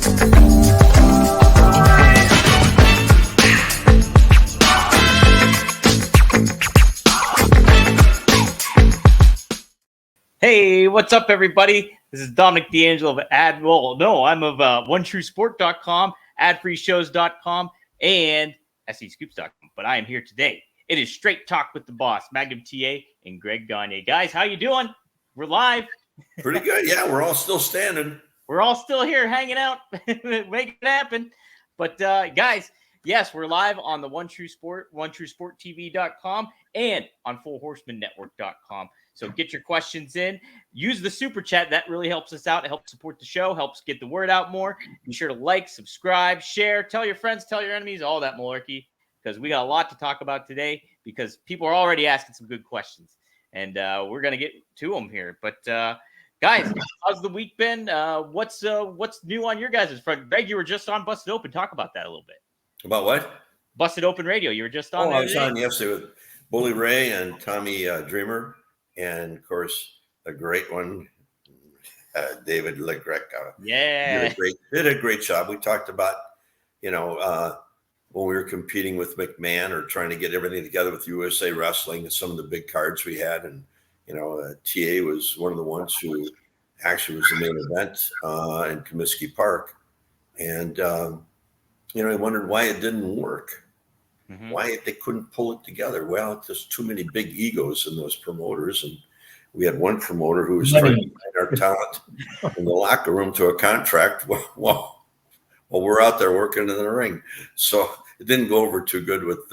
Hey, what's up, everybody? This is Dominic D'Angelo of I'm of OneTrueSport.com, AdFreeShows.com, and SEScoops.com. But I am here today. It is Straight Talk with the Boss, Magnum TA, and Greg Gagne. Guys, how you doing? We're live. Pretty good. Yeah, we're all still standing. We're all still here hanging out, making it happen. But guys, yes, we're live on the OneTrueSportTV.com, and on FullHorsemanNetwork.com. So get your questions in. Use the super chat. That really helps us out. It helps support the show, helps get the word out more. Be sure to like, subscribe, share, tell your friends, tell your enemies, all that malarkey, because we got a lot to talk about today because people are already asking some good questions, and we're going to get to them here. But guys, how's the week been? What's new on your guys' front? Greg, you were just on Busted Open. Talk about that a little bit. About what? Busted Open Radio. You were just on. I was on yesterday with Bully Ray and Tommy Dreamer. And, of course, a great one, David Legrec. Did a great job. We talked about, when we were competing with McMahon or trying to get everything together with USA Wrestling and some of the big cards we had. And, TA was one of the ones who actually was the main event in Comiskey Park. And, I wondered why it didn't work. Mm-hmm. Why they couldn't pull it together. Well, it's just too many big egos in those promoters. And we had one promoter who was trying to find our talent in the locker room to a contract while we're out there working in the ring. So it didn't go over too good with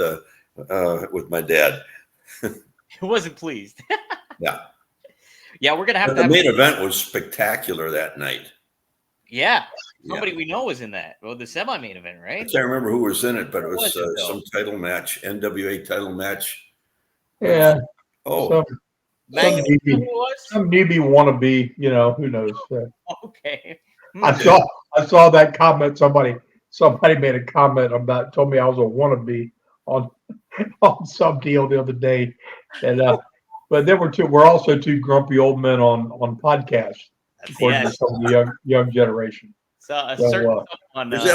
my dad. He wasn't pleased. Yeah. Yeah, we're going to have the main event was spectacular that night. Yeah. Somebody we know was in that. Well, the semi-main event, right? I can't remember who was in it, but it was some title match, NWA title match. Yeah. Oh. Some newbie wannabe, who knows? Okay. I saw that comment. Somebody made a comment told me I was a wannabe on some deal the other day. And but then we're also two grumpy old men on podcasts, according to some of the young generation. Is that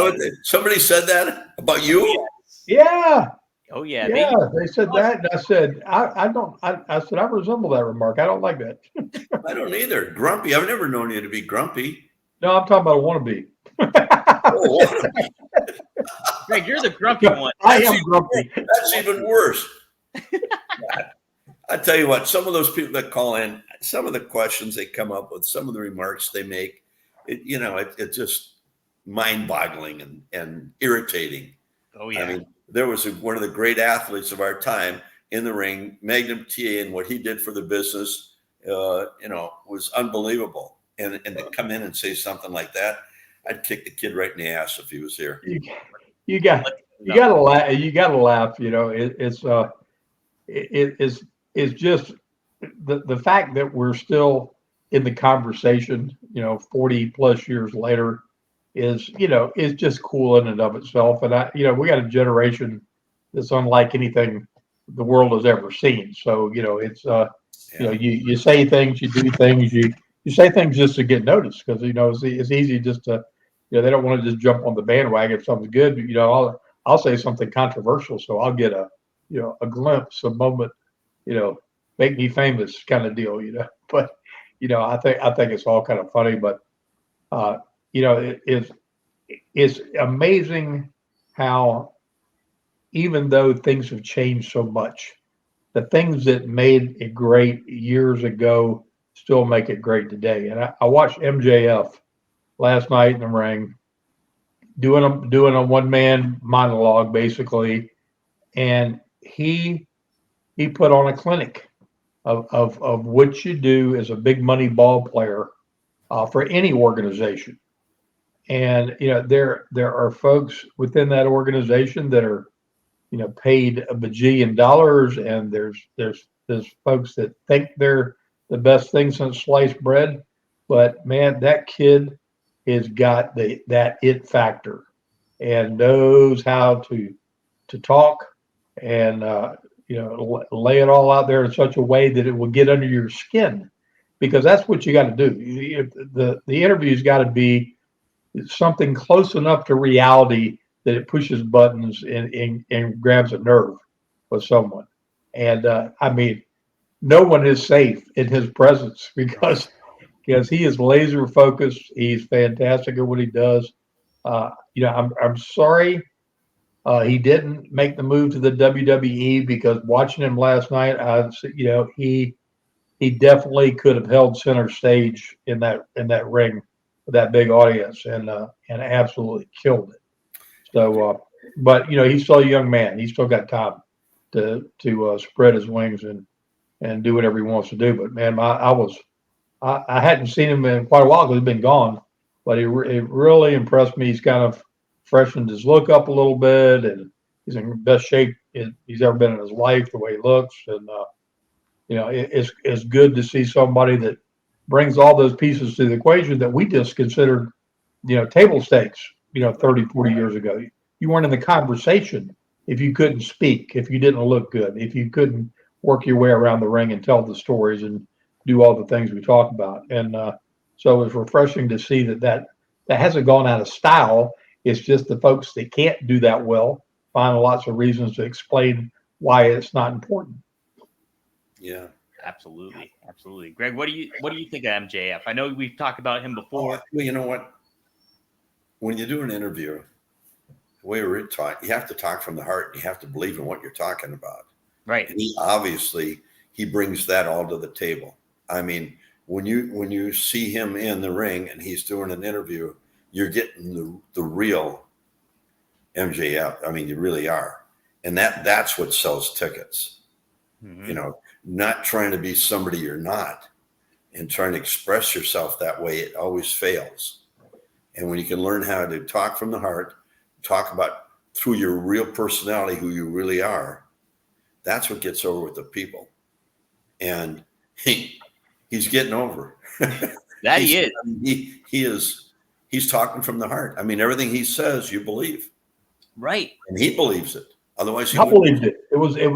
what somebody said that about you? Yeah. Oh yeah. Yeah, they said that, and I said I said I resemble that remark. I don't like that. I don't either. Grumpy. I've never known you to be grumpy. No, I'm talking about a wannabe. Greg, you're the grumpy one. I am grumpy. That's even worse. I tell you what, some of those people that call in, some of the questions they come up with, some of the remarks they make, it's just mind-boggling and irritating. Oh yeah. I mean, there was one of the great athletes of our time in the ring, Magnum TA, and what he did for the business, was unbelievable. And to come in and say something like that, I'd kick the kid right in the ass if he was here. You got to laugh. You got to laugh. It's just the fact that we're still in the conversation, 40 plus years later is just cool in and of itself. And we got a generation that's unlike anything the world has ever seen. So, it's, you say things, you do things, you say things just to get noticed because, it's easy just to, they don't want to just jump on the bandwagon if something's good. I'll say something controversial. So I'll get a glimpse, a moment, make me famous kind of deal, but, I think it's all kind of funny, but, it's amazing how, even though things have changed so much, the things that made it great years ago still make it great today. And I watched MJF last night in the ring doing a one-man monologue, basically. And he put on a clinic of what you do as a big money ball player for any organization. And there are folks within that organization that are paid $1 bajillion, and there's folks that think they're the best thing since sliced bread. But man, that kid has got that it factor and knows how to talk and lay it all out there in such a way that it will get under your skin, because that's what you got to do. The interview's got to be something close enough to reality that it pushes buttons and grabs a nerve with someone. And I mean, no one is safe in his presence because he is laser focused. He's fantastic at what he does. I'm sorry he didn't make the move to the WWE, because watching him last night, he definitely could have held center stage in that ring with that big audience, and absolutely killed it. So, but he's still a young man. He's still got time to spread his wings and do whatever he wants to do. But man, I hadn't seen him in quite a while because he's been gone. But it really impressed me. He's kind of freshened his look up a little bit, and he's in the best shape he's ever been in his life. The way he looks, and it's good to see somebody that brings all those pieces to the equation that we just considered, table stakes, 30, 40 years ago. You weren't in the conversation if you couldn't speak, if you didn't look good, if you couldn't work your way around the ring and tell the stories and do all the things we talk about. And so it was refreshing to see that hasn't gone out of style. It's just the folks that can't do that well find lots of reasons to explain why it's not important. Yeah, absolutely. Greg, what do you think of MJF? I know we've talked about him before. Well, you know what? When you do an interview, the way we're taught, you have to talk from the heart. You have to believe in what you're talking about. Right. And he brings that all to the table. I mean, when you see him in the ring and he's doing an interview, you're getting the real MJF. I mean, you really are. And that's what sells tickets. Mm-hmm. Not trying to be somebody you're not and trying to express yourself that way, it always fails. And when you can learn how to talk from the heart, talk about through your real personality, who you really are, that's what gets over with the people. And he's getting over. That he is. He's talking from the heart. I mean, everything he says, you believe. Right. And he believes it. Otherwise, I believed it. It was. Yeah.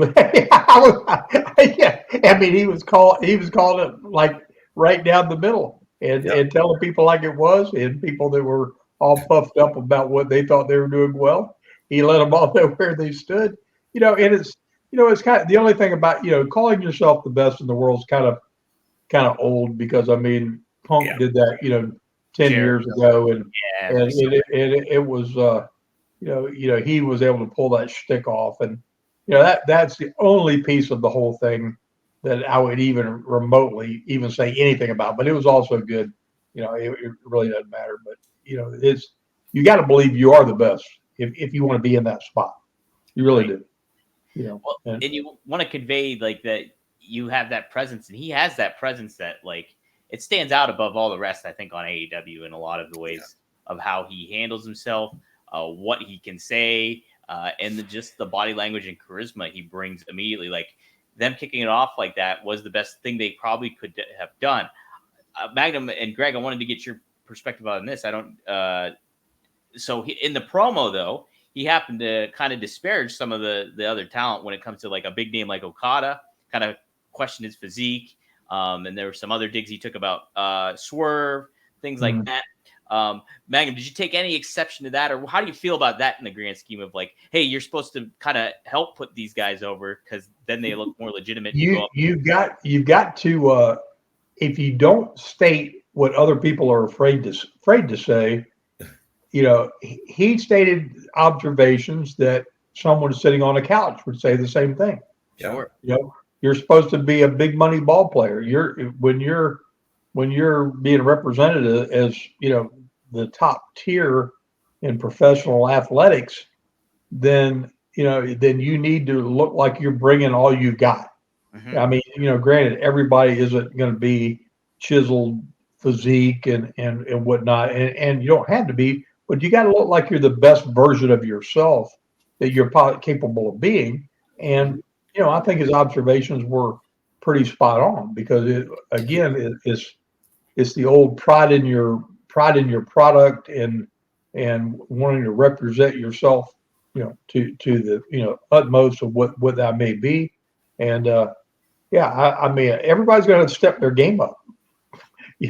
I mean, he was calling it like right down the middle, and telling people like it was, and people that were all puffed up about what they thought they were doing well. He let them all know where they stood. And it's kind of the only thing about calling yourself the best in the world is kind of old, because I mean, Punk did that 10 years ago, and it was he was able to pull that shtick off, and that's the only piece of the whole thing that I would even remotely even say anything about. But it was also good. It really doesn't matter. But you got to believe you are the best if you want to be in that spot. You really do. And you want to convey like that you have that presence, and he has that presence that like it stands out above all the rest. I think on AEW in a lot of the ways of how he handles himself, what he can say, and just the body language and charisma he brings immediately. Like them kicking it off like that was the best thing they probably could have done. Magnum and Greg, I wanted to get your perspective on this. So in the promo though, he happened to kind of disparage some of the other talent when it comes to like a big name like Okada, kind of question his physique. And there were some other digs he took about Swerve, things like that. Magnum, did you take any exception to that, or how do you feel about that in the grand scheme of like, hey, you're supposed to kind of help put these guys over because then they look more legitimate? You've got to if you don't state what other people are afraid to say, he stated observations that someone sitting on a couch would say the same thing. Sure. You're supposed to be a big money ball player. When you're being represented as the top tier in professional athletics, then you need to look like you're bringing all you got. Mm-hmm. I mean, granted, everybody isn't going to be chiseled physique and whatnot, and you don't have to be, but you got to look like you're the best version of yourself that you're capable of being. And I think his observations were pretty spot on, because it's the old pride in your product and wanting to represent yourself, to the utmost of what that may be. And I mean, everybody's going to step their game up.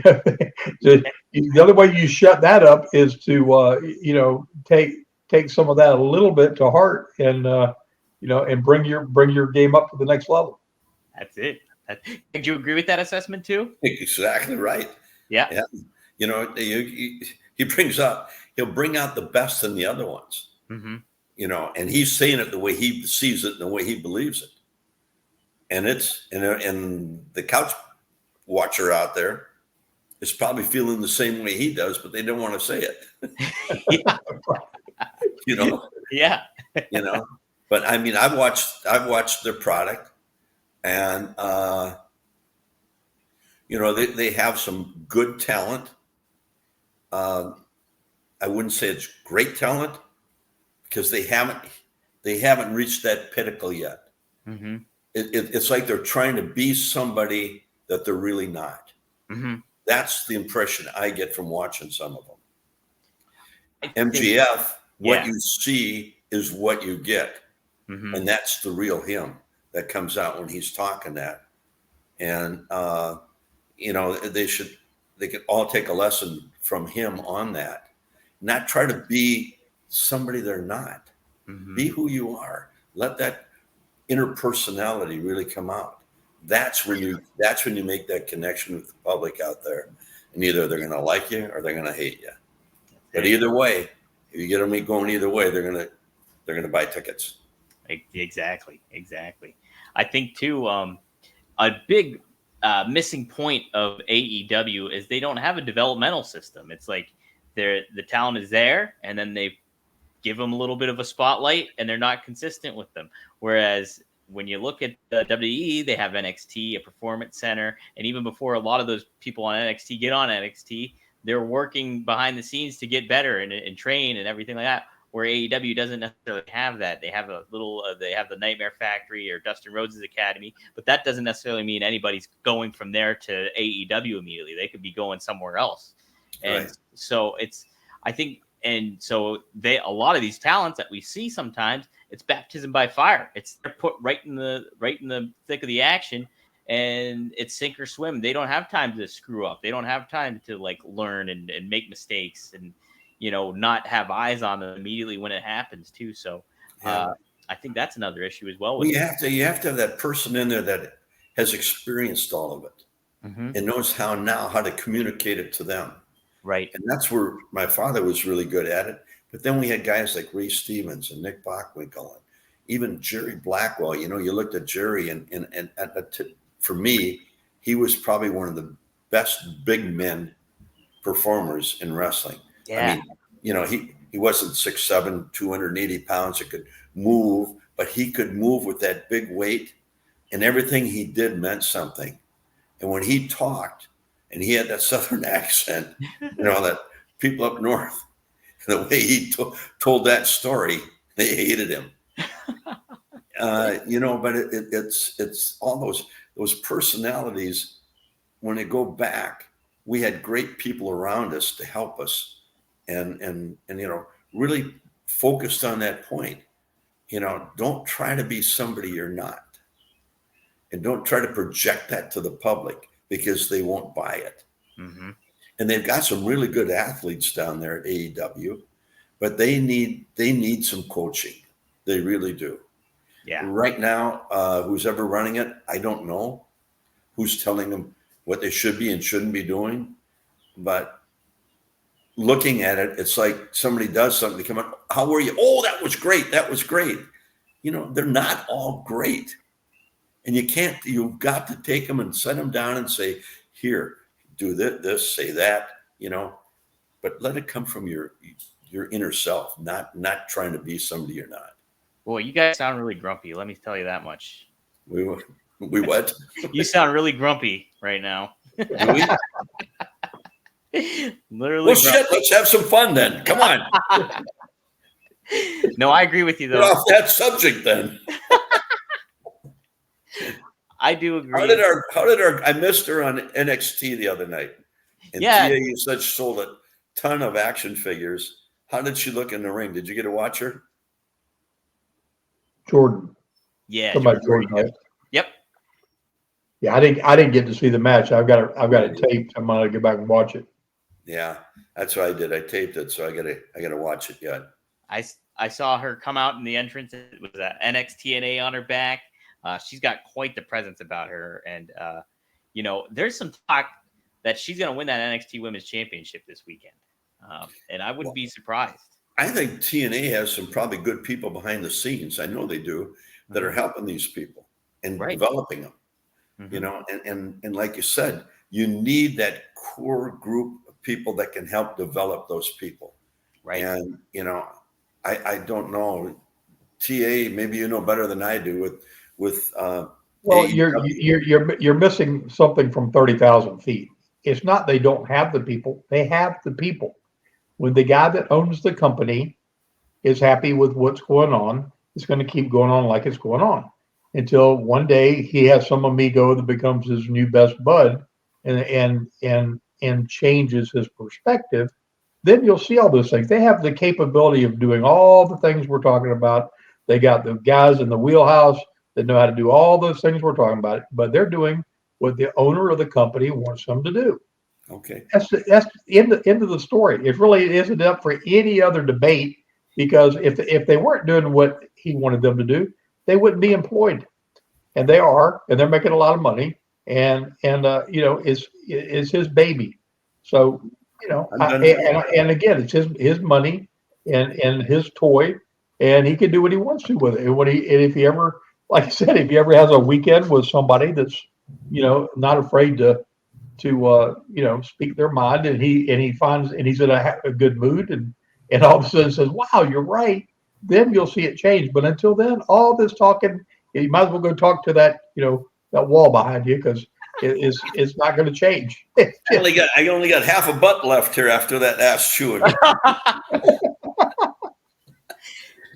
the other way you shut that up is to take some of that a little bit to heart, and and bring your game up to the next level. That's it. Did you agree with that assessment too? Exactly right. Yeah. He'll bring out the best in the other ones. Mm-hmm. And he's saying it the way he sees it and the way he believes it. And and the couch watcher out there is probably feeling the same way he does, but they don't want to say it. Yeah. But I mean, I've watched their product, and they have some good talent. I wouldn't say it's great talent, because they haven't reached that pinnacle yet. Mm-hmm. It's like they're trying to be somebody that they're really not. Mm-hmm. That's the impression I get from watching some of them. MJF, what you see is what you get. Mm-hmm. And that's the real him that comes out when he's talking that. And, they could all take a lesson from him on that. Not try to be somebody they're not. Mm-hmm. Be who you are. Let that inner personality really come out. That's when you make that connection with the public out there. And either they're going to like you or they're going to hate you. But either way, if you get them going either way, they're going to buy tickets. Exactly. I think too, a big missing point of AEW is they don't have a developmental system. It's like the talent is there, and then they give them a little bit of a spotlight, and they're not consistent with them. Whereas when you look at the WWE, they have NXT, a performance center, and even before a lot of those people on NXT get on NXT, they're working behind the scenes to get better and train and everything like that. Where AEW doesn't necessarily have that. They have they have the Nightmare Factory or Dustin Rhodes' Academy, but that doesn't necessarily mean anybody's going from there to AEW immediately. They could be going somewhere else. And so a lot of these talents that we see sometimes, it's baptism by fire. They're put right in the thick of the action, and it's sink or swim. They don't have time to screw up. They don't have time to learn and make mistakes and not have eyes on them immediately when it happens too. So I think that's another issue as well. You have to have that person in there that has experienced all of it, mm-hmm. and knows how to communicate it to them. Right. And that's where my father was really good at it. But then we had guys like Ray Stevens and Nick Bockwinkel and even Jerry Blackwell. You looked at Jerry and for me, he was probably one of the best big men performers in wrestling. Yeah. I mean, he wasn't 6'7", 280 pounds. He could move, but he could move with that big weight, and everything he did meant something. And when he talked, and he had that Southern accent, that people up north, the way he told that story, they hated him. But it's all those personalities. When they go back, we had great people around us to help us, and really focused on that point. Don't try to be somebody you're not, and don't try to project that to the public, because they won't buy it. Mm-hmm. And they've got some really good athletes down there at AEW, but they need some coaching. They really do. Yeah. Right now, who's ever running it, I don't know who's telling them what they should be and shouldn't be doing. But looking at it, it's like somebody does something, they come up, how were you? Oh, that was great. That was great. They're not all great. And you've got to take them and set them down and say, here, do this, say that, but let it come from your inner self, not trying to be somebody you're not. Boy, you guys sound really grumpy. Let me tell you that much. We what? You sound really grumpy right now. Do we? Literally. Well, shit, let's have some fun then. Come on. No, I agree with you, though. Get off that subject then. I do agree. How did our I missed her on NXT the other night. And TA, you said she sold a ton of action figures. How did she look in the ring? Did you get to watch her? Jordan. Yeah. Jordan. Yep. Yeah, I didn't get to see the match. I've got it taped. I'm gonna go back and watch it. Yeah, that's what I did. I taped it, so I gotta watch it yet. I saw her come out in the entrance. It was an NXT TNA on her back. She's got quite the presence about her, and there's some talk that she's going to win that NXT Women's Championship this weekend, and I wouldn't be surprised. I think TNA has some probably good people behind the scenes. I know they do that are helping these people and developing them. And like you said, you need that core group of people that can help develop those people. Right. And I don't know, TA, maybe you know better than I do with well, you're missing something from 30,000 feet. It's not they don't have the people; they have the people. When the guy that owns the company is happy with what's going on, it's going to keep going on like it's going on until one day he has some amigo that becomes his new best bud, and changes his perspective. Then you'll see all those things. They have the capability of doing all the things we're talking about. They got the guys in the wheelhouse that know how to do all those things we're talking about, but they're doing what the owner of the company wants them to do. Okay. That's the end of the story. It really isn't up for any other debate, because if they weren't doing what he wanted them to do, they wouldn't be employed. And they are, and they're making a lot of money, and it's his baby. So, and again, it's his money and his toy, and he can do what he wants to with it. And if he ever, like I said, if he ever has a weekend with somebody that's, not afraid to speak their mind, and he finds, and he's in a good mood, and all of a sudden says, "Wow, you're right," then you'll see it change. But until then, all this talking, you might as well go talk to that that wall behind you, because it's not going to change. I only got half a butt left here after that ass chewing.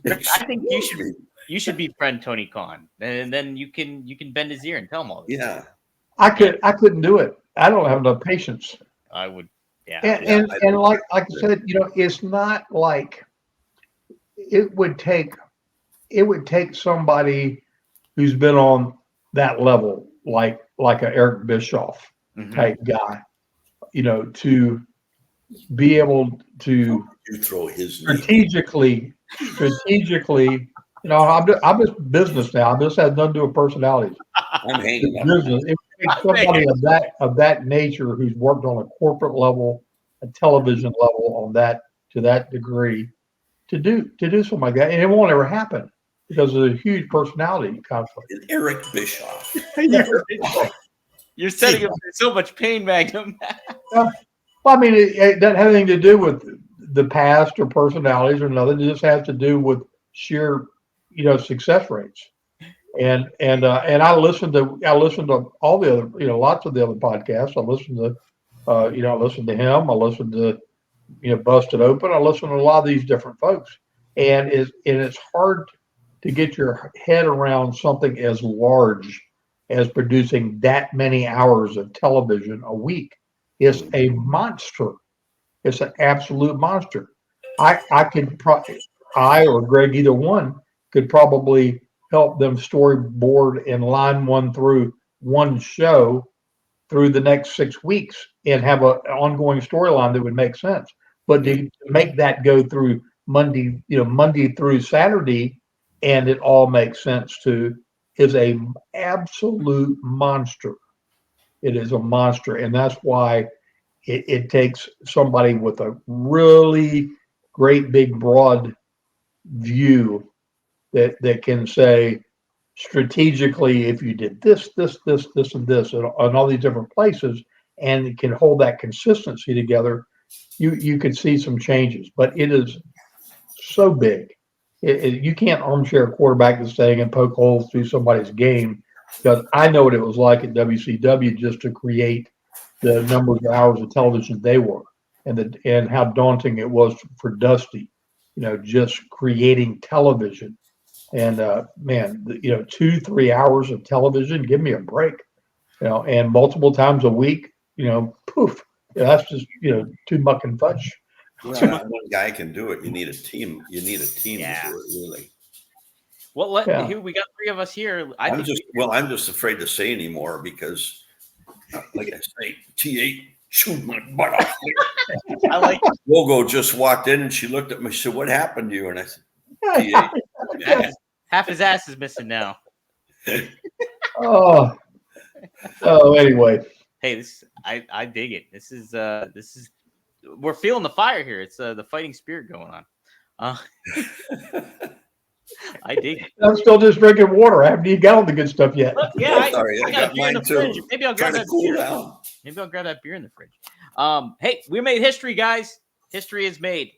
I think you should befriend Tony Khan, and then you can bend his ear and tell him all this. Yeah, I couldn't do it. I don't have enough patience. I would. Yeah. And like I said, it's not like it would take somebody who's been on that level, like a Eric Bischoff type guy, to be able to throw his strategically. I'm just business now. I just have nothing to do with personalities. I'm hanging business. It would take somebody of that nature who's worked on a corporate level, a television level, on that to that degree, to do something like that, and it won't ever happen because of the huge personality conflict. And Eric Bischoff. You're setting him for so much pain, Magnum. Well, I mean, it doesn't have anything to do with the past or personalities or nothing. It just has to do with sheer, success rates. And I listen to all the other, lots of the other podcasts. I listen to, I listen to him. I listen to, Busted Open. I listen to a lot of these different folks, and it's hard to get your head around something as large as producing that many hours of television a week. It's a monster. It's an absolute monster. I or Greg, either one, could probably help them storyboard and line one through one show through the next 6 weeks and have an ongoing storyline that would make sense. But to make that go through Monday through Saturday, and it all makes sense too, is a absolute monster. It is a monster, and that's why it takes somebody with a really great, big, broad view that can say strategically, if you did this, and this, and all these different places, and can hold that consistency together, you could see some changes. But it is so big. You can't armchair quarterback this thing and poke holes through somebody's game, because I know what it was like at WCW just to create the numbers of hours of television they were, and how daunting it was for Dusty, just creating television. And man, 2-3 hours of television, give me a break, and multiple times a week, poof, that's just too much and fudge. Well, one guy can do it. You need a team. You need a team to do it, really. Well, who we got 3 of us here. I'm just afraid to say anymore because, like I say, TA chewed my butt off. I like Logo just walked in and she looked at me. She said, "What happened to you?" And I said, "TA." half his ass is missing now. Oh, anyway. Hey, I dig it. This is we're feeling the fire here. It's the fighting spirit going on. I dig it. I'm still just drinking water. I haven't even got all the good stuff yet. Look, yeah, I got a beer in the fridge. Maybe I'll grab that beer. Down. Maybe I'll grab that beer in the fridge. Hey, we made history, guys. History is made.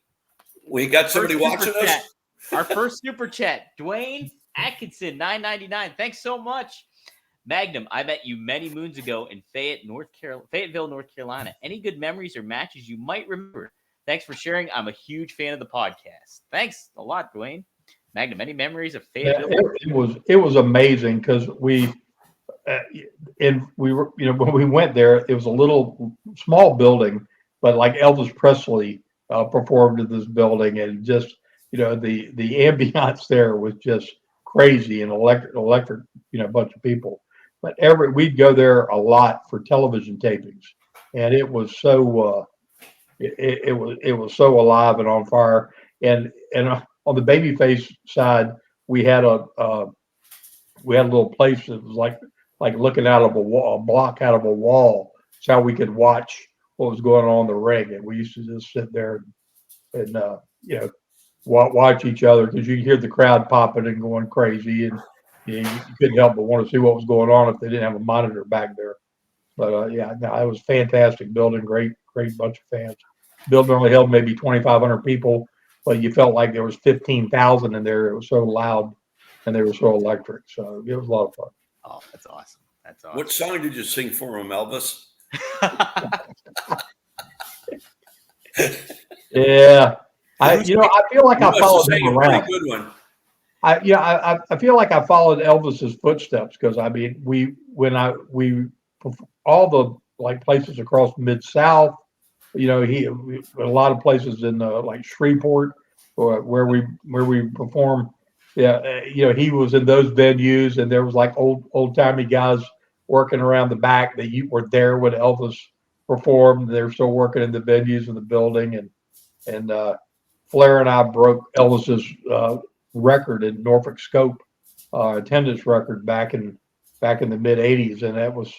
We got somebody watching us. Our first super chat, Dwayne Atkinson, $9.99. Thanks so much. Magnum, I met you many moons ago in Fayetteville, North Carolina. Any good memories or matches you might remember? Thanks for sharing. I'm a huge fan of the podcast. Thanks a lot, Dwayne. Magnum, any memories of Fayetteville? Yeah, it was amazing because we were, when we went there, it was a little small building, but like Elvis Presley performed in this building, and just the ambiance there was just crazy and electric, bunch of people. But we'd go there a lot for television tapings, and it was so it was so alive and on fire. And on the babyface side, we had a little place that was like looking out of a block out of a wall. It's how we could watch what was going on in the ring, and we used to just sit there and watch each other because you could hear the crowd popping and going crazy, and you couldn't help but want to see what was going on if they didn't have a monitor back there. But it was fantastic building, great bunch of fans. Building only held maybe 2,500 people, but you felt like there was 15,000 in there. It was so loud and they were so electric. So it was a lot of fun. Oh, that's awesome. That's awesome. What song did you sing for him, Elvis? Yeah. I feel like I followed him around. Good one. I feel like I followed Elvis's footsteps because all the like places across Mid-South, a lot of places in like Shreveport or where we performed. Yeah, he was in those venues, and there was like old timey guys working around the back that you were there when Elvis performed. They were still working in the venues in the building, and Flair and I broke Elvis's record in Norfolk Scope attendance record back in the mid '80s, and that was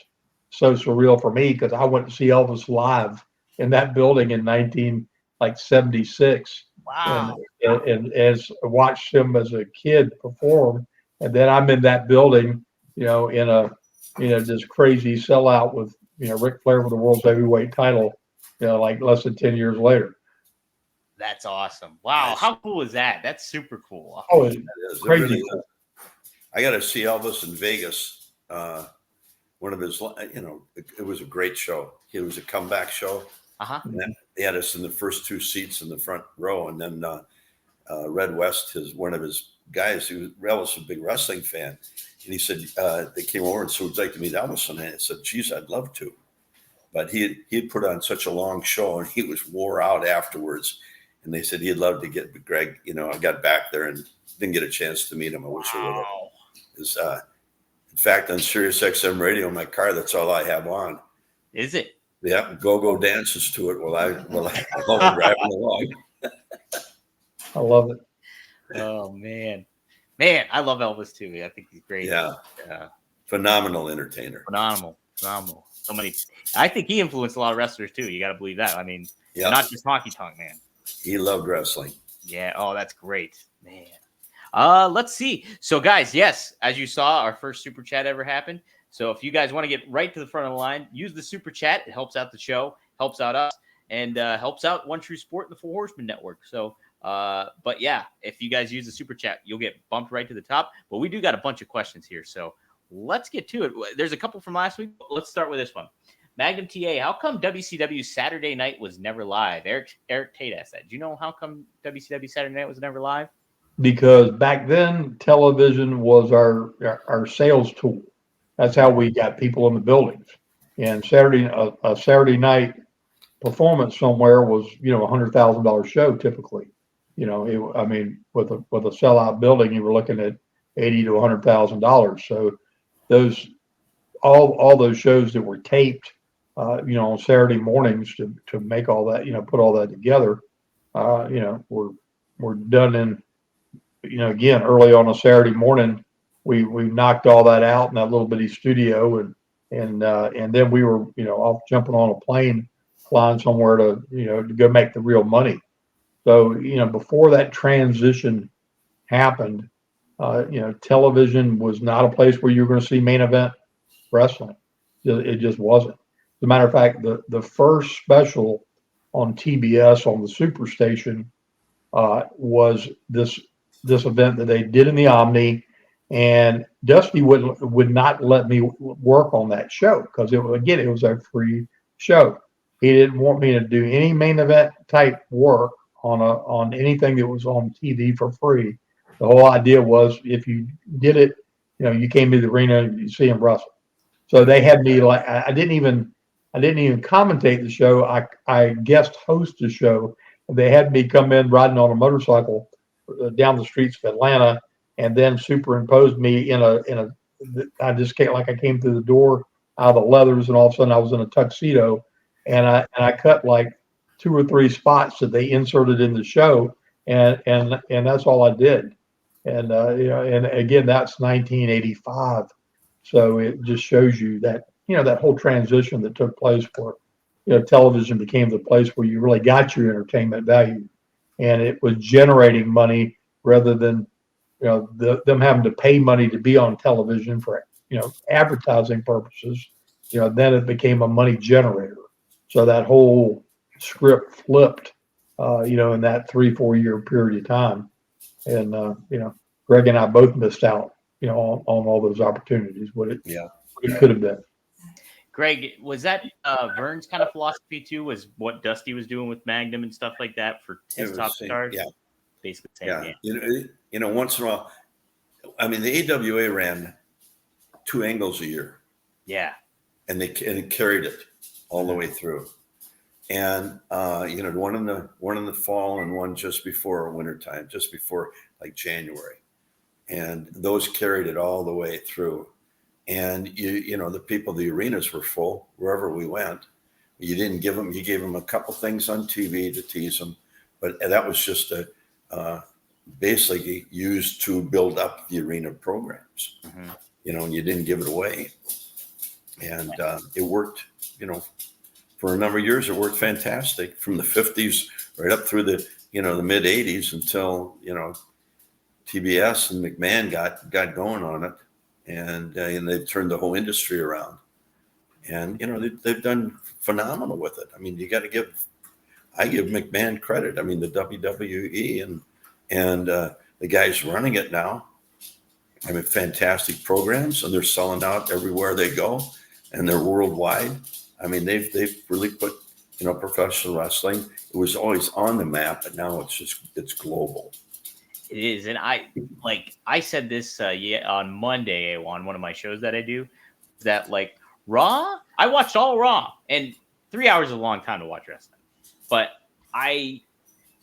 so surreal for me because I went to see Elvis live in that building in 1976. Wow! And as I watched him as a kid perform, and then I'm in that building, in a this crazy sellout with Ric Flair for the world's heavyweight title, like less than 10 years later. That's awesome! Wow, how cool is that? That's super cool. Oh, it's crazy. Really cool. I got to see Elvis in Vegas. One of his, it was a great show. It was a comeback show. And then they had us in the first 2 seats in the front row, and then Red West, one of his guys, Elvis was a big wrestling fan, and he said they came over and said, "Would you like to meet Elvis?" And I said, "Geez, I'd love to," but he had put on such a long show, and he was wore out afterwards. And they said he'd love to get, but Greg, I got back there and didn't get a chance to meet him. I wish I would have. In fact, on Sirius XM radio in my car, that's all I have on. Is it? Yeah, go dances to it while I'm driving along. I love it. Oh man, I love Elvis too. I think he's great. Yeah. Phenomenal entertainer. Phenomenal. So many. I think he influenced a lot of wrestlers too. You got to believe that. I mean, not just Honky Tonk Man. He loved wrestling. Yeah. Oh, that's great, man. Let's see. So, guys, yes, as you saw, our first super chat ever happened. So, if you guys want to get right to the front of the line, use the super chat. It helps out the show, helps out us, and helps out One True Sport and the Four Horsemen Network. So, but yeah, if you guys use the super chat, you'll get bumped right to the top. But we do got a bunch of questions here, so let's get to it. There's a couple from last week. Let's start with this one. Magnum TA, how come WCW Saturday Night was never live? Eric Tate asked that. Do you know how come WCW Saturday Night was never live? Because back then, television was our sales tool. That's how we got people in the buildings. And a Saturday night performance somewhere was, $100,000 show typically. With a sellout building, you were looking at $80,000 to $100,000. So those all those shows that were taped, on Saturday mornings to make all that, put all that together, were done in, again, early on a Saturday morning. We knocked all that out in that little bitty studio, and then we were, off jumping on a plane, flying somewhere to go make the real money. So, before that transition happened, television was not a place where you were going to see main event wrestling. It just wasn't. As a matter of fact, the first special on TBS on the Superstation was this event that they did in the Omni, and Dusty would not let me work on that show because it was a free show. He didn't want me to do any main event type work on anything that was on TV for free. The whole idea was if you did it, you came to the arena, you see him wrestle. So they had me like I didn't even commentate the show. I guest host the show. They had me come in riding on a motorcycle down the streets of Atlanta, and then superimposed me in a. I just came like I came through the door out of the leathers, and all of a sudden I was in a tuxedo, and I cut like 2 or 3 spots that they inserted in the show, and that's all I did. And and again, that's 1985. So it just shows you that, that whole transition that took place where, television became the place where you really got your entertainment value, and it was generating money rather than, them having to pay money to be on television for, advertising purposes. Then it became a money generator. So that whole script flipped, in that 3-4 year period of time. And, Greg and I both missed out, on all those opportunities. What it could have been. Greg, was that Vern's kind of philosophy too? Was what Dusty was doing with Magnum and stuff like that for his top stars? Yeah, basically same. Yeah, once in a while. I mean, the AWA ran 2 angles a year. Yeah, and it carried it all the way through. And one in the fall and one just before wintertime, just before like January. And those carried it all the way through. And the arenas were full wherever we went. You gave them a couple things on TV to tease them, but that was just basically used to build up the arena programs. Mm-hmm. And you didn't give it away. And it worked, for a number of years. It worked fantastic from the 50s right up through the mid 80s until, TBS and McMahon got going on it, and they've turned the whole industry around, and they've done phenomenal with it. I mean, I give McMahon credit. I mean, the WWE and the guys running it now, I mean, fantastic programs, and they're selling out everywhere they go, and they're worldwide. I mean, they've really put professional wrestling. It was always on the map, but now it's global. It is, and I said this on Monday on one of my shows that I do, that like Raw, I watched all Raw, and 3 hours is a long time to watch wrestling, but I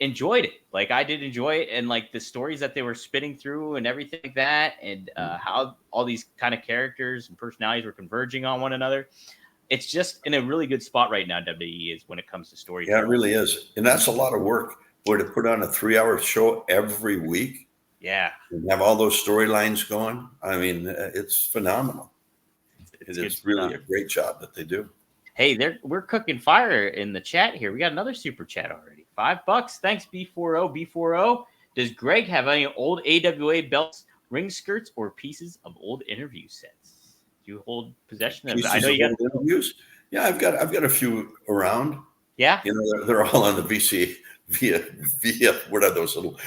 enjoyed it. Like I did enjoy it, and like the stories that they were spitting through and everything like that, and how all these kind of characters and personalities were converging on one another. It's just in a really good spot right now. WWE is when it comes to stories. Yeah, it really is, and that's a lot of work. Or to put on a 3-hour show every week, and have all those storylines going. I mean, it's phenomenal. It's really a great job that they do. Hey, we're cooking fire in the chat here. We got another super chat already. $5. Thanks, B40. B40. Does Greg have any old AWA belts, ring skirts, or pieces of old interview sets? Do you hold possession of? I know you got interviews. Yeah, I've got a few around. Yeah, they're all on the VC. Via what are those little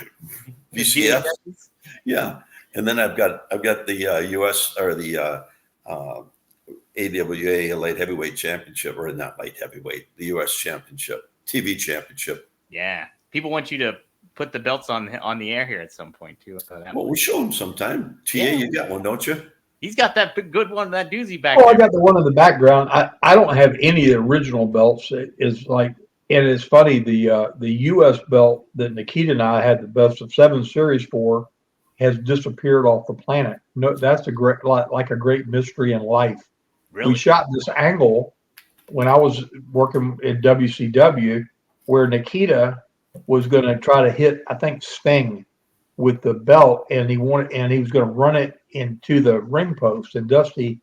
VCF? Yeah, and then I've got the US or the AWA light heavyweight championship, or not light heavyweight, the US championship, TV championship. Yeah, people want you to put the belts on the air here at some point too. Well, we show them sometime. TA, you got one, don't you? He's got that good one, that doozy back. Oh, I got the one in the background. I don't have any of the original belts. It is like. And it's funny, the U.S. belt that Nikita and I had the best of 7 series for, has disappeared off the planet. No, that's a great, like a great mystery in life. Really? We shot this angle when I was working at WCW, where Nikita was going to try to hit, I think, Sting with the belt, and he was going to run it into the ring post. And Dusty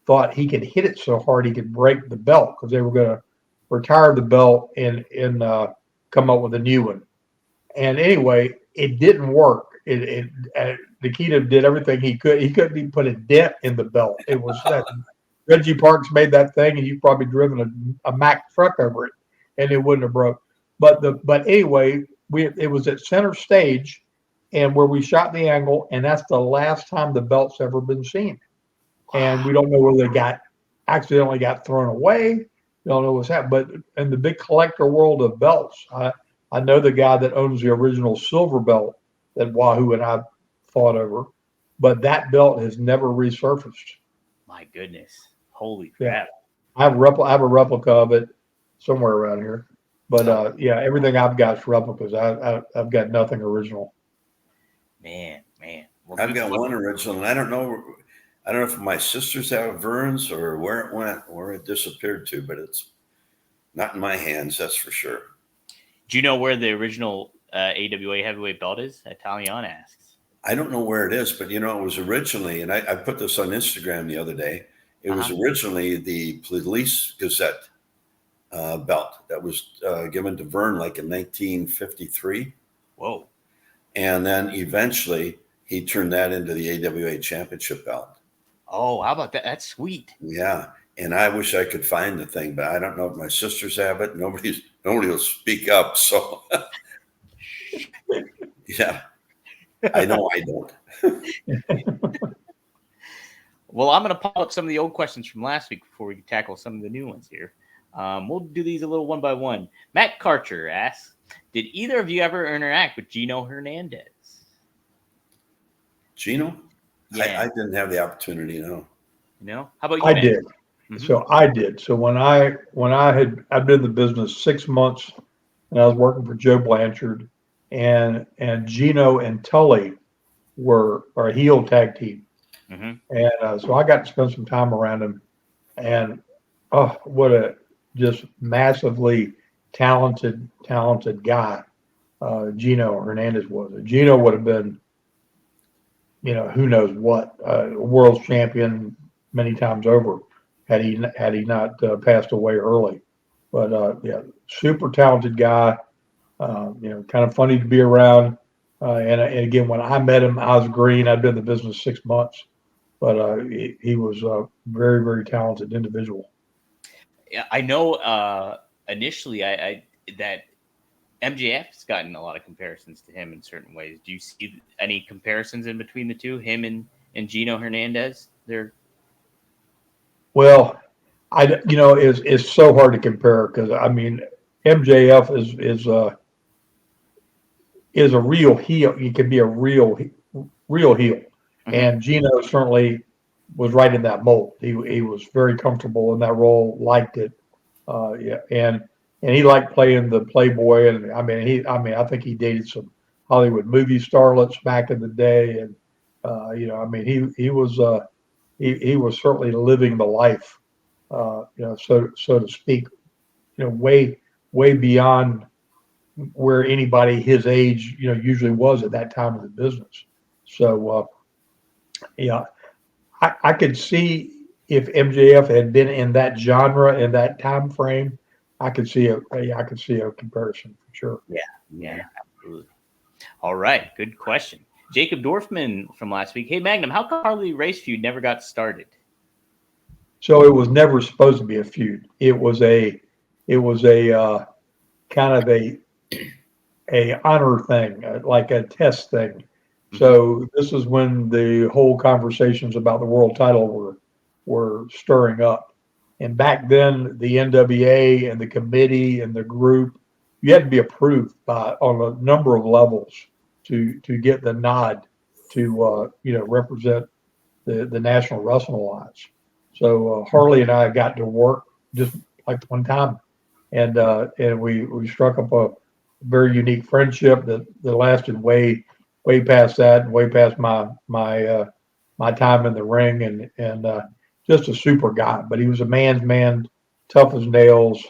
thought he could hit it so hard he could break the belt, because they were going to retire the belt and come up with a new one. And anyway, it didn't work. Nikita did everything he could. He couldn't even put a dent in the belt. It was that Reggie Parks made that thing, and you've probably driven a Mack truck over it, and it wouldn't have broke. But anyway, it was at center stage, and where we shot the angle, and that's the last time the belt's ever been seen. And we don't know whether they accidentally got thrown away. We don't know what's happened. But in the big collector world of belts, I know the guy that owns the original silver belt that Wahoo and I fought over, but that belt has never resurfaced. My goodness. Holy crap. I have a replica of it somewhere around here. But everything I've got is replicas. I've got nothing original. Man. Well, I've got one original, and I don't know if my sisters have Vern's or where it went, where it disappeared to, but it's not in my hands, that's for sure. Do you know where the original AWA heavyweight belt is? Italian asks. I don't know where it is, but it was originally, and I put this on Instagram the other day. It was originally the Police Gazette belt that was given to Vern like in 1953. Whoa. And then eventually he turned that into the AWA championship belt. Oh, how about that? That's sweet. Yeah. And I wish I could find the thing, but I don't know if my sisters have it. Nobody will speak up. So yeah, I know I don't. Well, I'm going to pop up some of the old questions from last week before we tackle some of the new ones here. We'll do these a little one by one. Matt Karcher asks, did either of you ever interact with Gino Hernandez? Gino? Yeah. I didn't have the opportunity, no. No? How about you, I Matt? did. Mm-hmm. So I did. So I'd been in the business 6 months, and I was working for Joe Blanchard, and Gino and Tully were our heel tag team. Mm-hmm. And so I got to spend some time around him, and what a just massively talented guy Gino Hernandez was. Gino would have been, who knows what, world champion many times over had he not passed away early. But super talented guy. Kind of funny to be around. And again, when I met him, I was green. I'd been in the business 6 months, but he was a very, very talented individual. Yeah, I know. Initially, that MJF's gotten a lot of comparisons to him in certain ways. Do you see any comparisons in between the two, him and Gino Hernandez? Well, it's so hard to compare, because I mean, MJF is a real heel. He can be a real heel, mm-hmm. And Gino certainly was right in that mold. He was very comfortable in that role, liked it, and he liked playing the playboy. And I think he dated some Hollywood movie starlets back in the day, and he was certainly living the life, so to speak, way beyond where anybody his age, usually was at that time of the business. So, I could see if MJF had been in that genre in that time frame, I could see a comparison for sure. Yeah, absolutely. All right, good question. Jacob Dorfman from last week. Hey, Magnum, how come Harley race feud never got started? So it was never supposed to be a feud. It was a kind of a honor thing, like a test thing. Mm-hmm. So this is when the whole conversations about the world title were stirring up. And back then, the NWA and the committee and the group, you had to be approved on a number of levels to get the nod to represent the National Wrestling Alliance. So Harley and I got to work just like one time, and we struck up a very unique friendship that lasted way way past that, and way past my time in the ring, and just a super guy. But he was a man's man, tough as nails.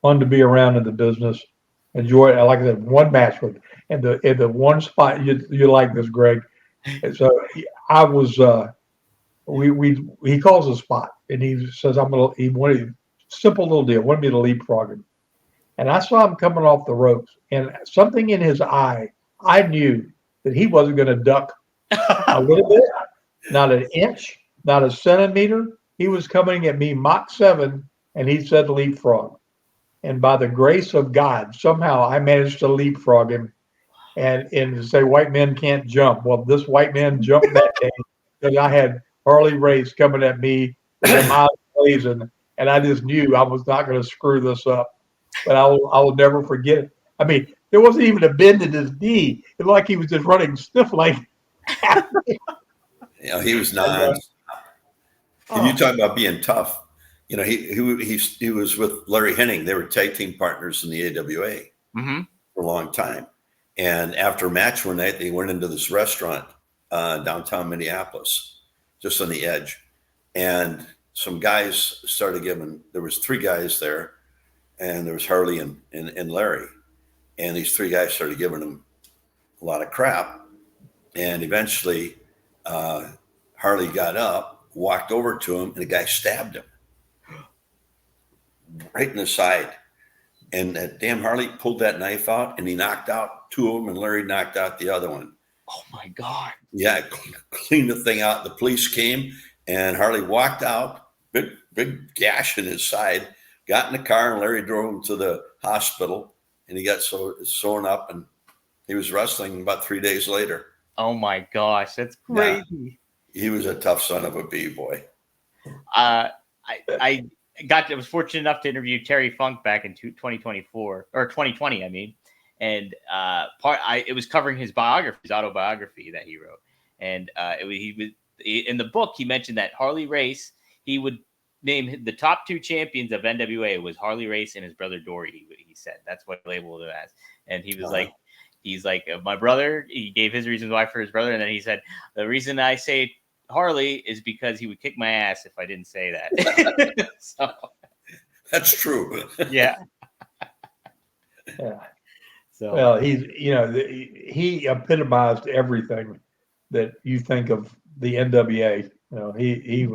Fun to be around in the business. Enjoy it. Like I said, one match with, and the one spot you like this, Greg. And so I was. He calls a spot, and he says he wanted simple little deal. Wanted me to leapfrog him, and I saw him coming off the ropes, and something in his eye, I knew that he wasn't going to duck a little bit, not an inch, not a centimeter. He was coming at me Mach 7, and he said leapfrog. And by the grace of God, somehow I managed to leapfrog him and to say white men can't jump. Well, this white man jumped that day because I had Harley Race coming at me with them eyes blazing, and I just knew I was not going to screw this up. But I will never forget it. I mean, there wasn't even a bend in his knee. It was like he was just running stiff like. He was non. And you talk about being tough. He was with Larry Hennig. They were tag team partners in the AWA for a long time. And after a match one night, they went into this restaurant downtown Minneapolis, just on the edge. And some guys started giving. There was 3 guys there, and there was Harley and Larry. And these 3 guys started giving him a lot of crap. And eventually, Harley got up, walked over to him, and the guy stabbed him right in the side. And that damn Harley pulled that knife out, and he knocked out 2 of them, and Larry knocked out the other one. Oh, my God. Yeah, cleaned the thing out. The police came, and Harley walked out, big gash in his side, got in the car, and Larry drove him to the hospital, and he got sewn up, and he was wrestling about 3 days later. Oh, my gosh. That's crazy. Yeah, he was a tough son of a B-boy. I was fortunate enough to interview Terry Funk back in 2024 or 2020. I mean, and it was covering his autobiography that he wrote. And in the book, he mentioned that Harley Race, he would name the top 2 champions of NWA was Harley Race and his brother Dory. He said that's what he labeled it as. And he was like, he's like, my brother, he gave his reasons why for his brother. And then he said, the reason I say Harley is because he would kick my ass if I didn't say that. So, that's true. Yeah. Yeah. So, well, he epitomized everything that you think of the NWA. He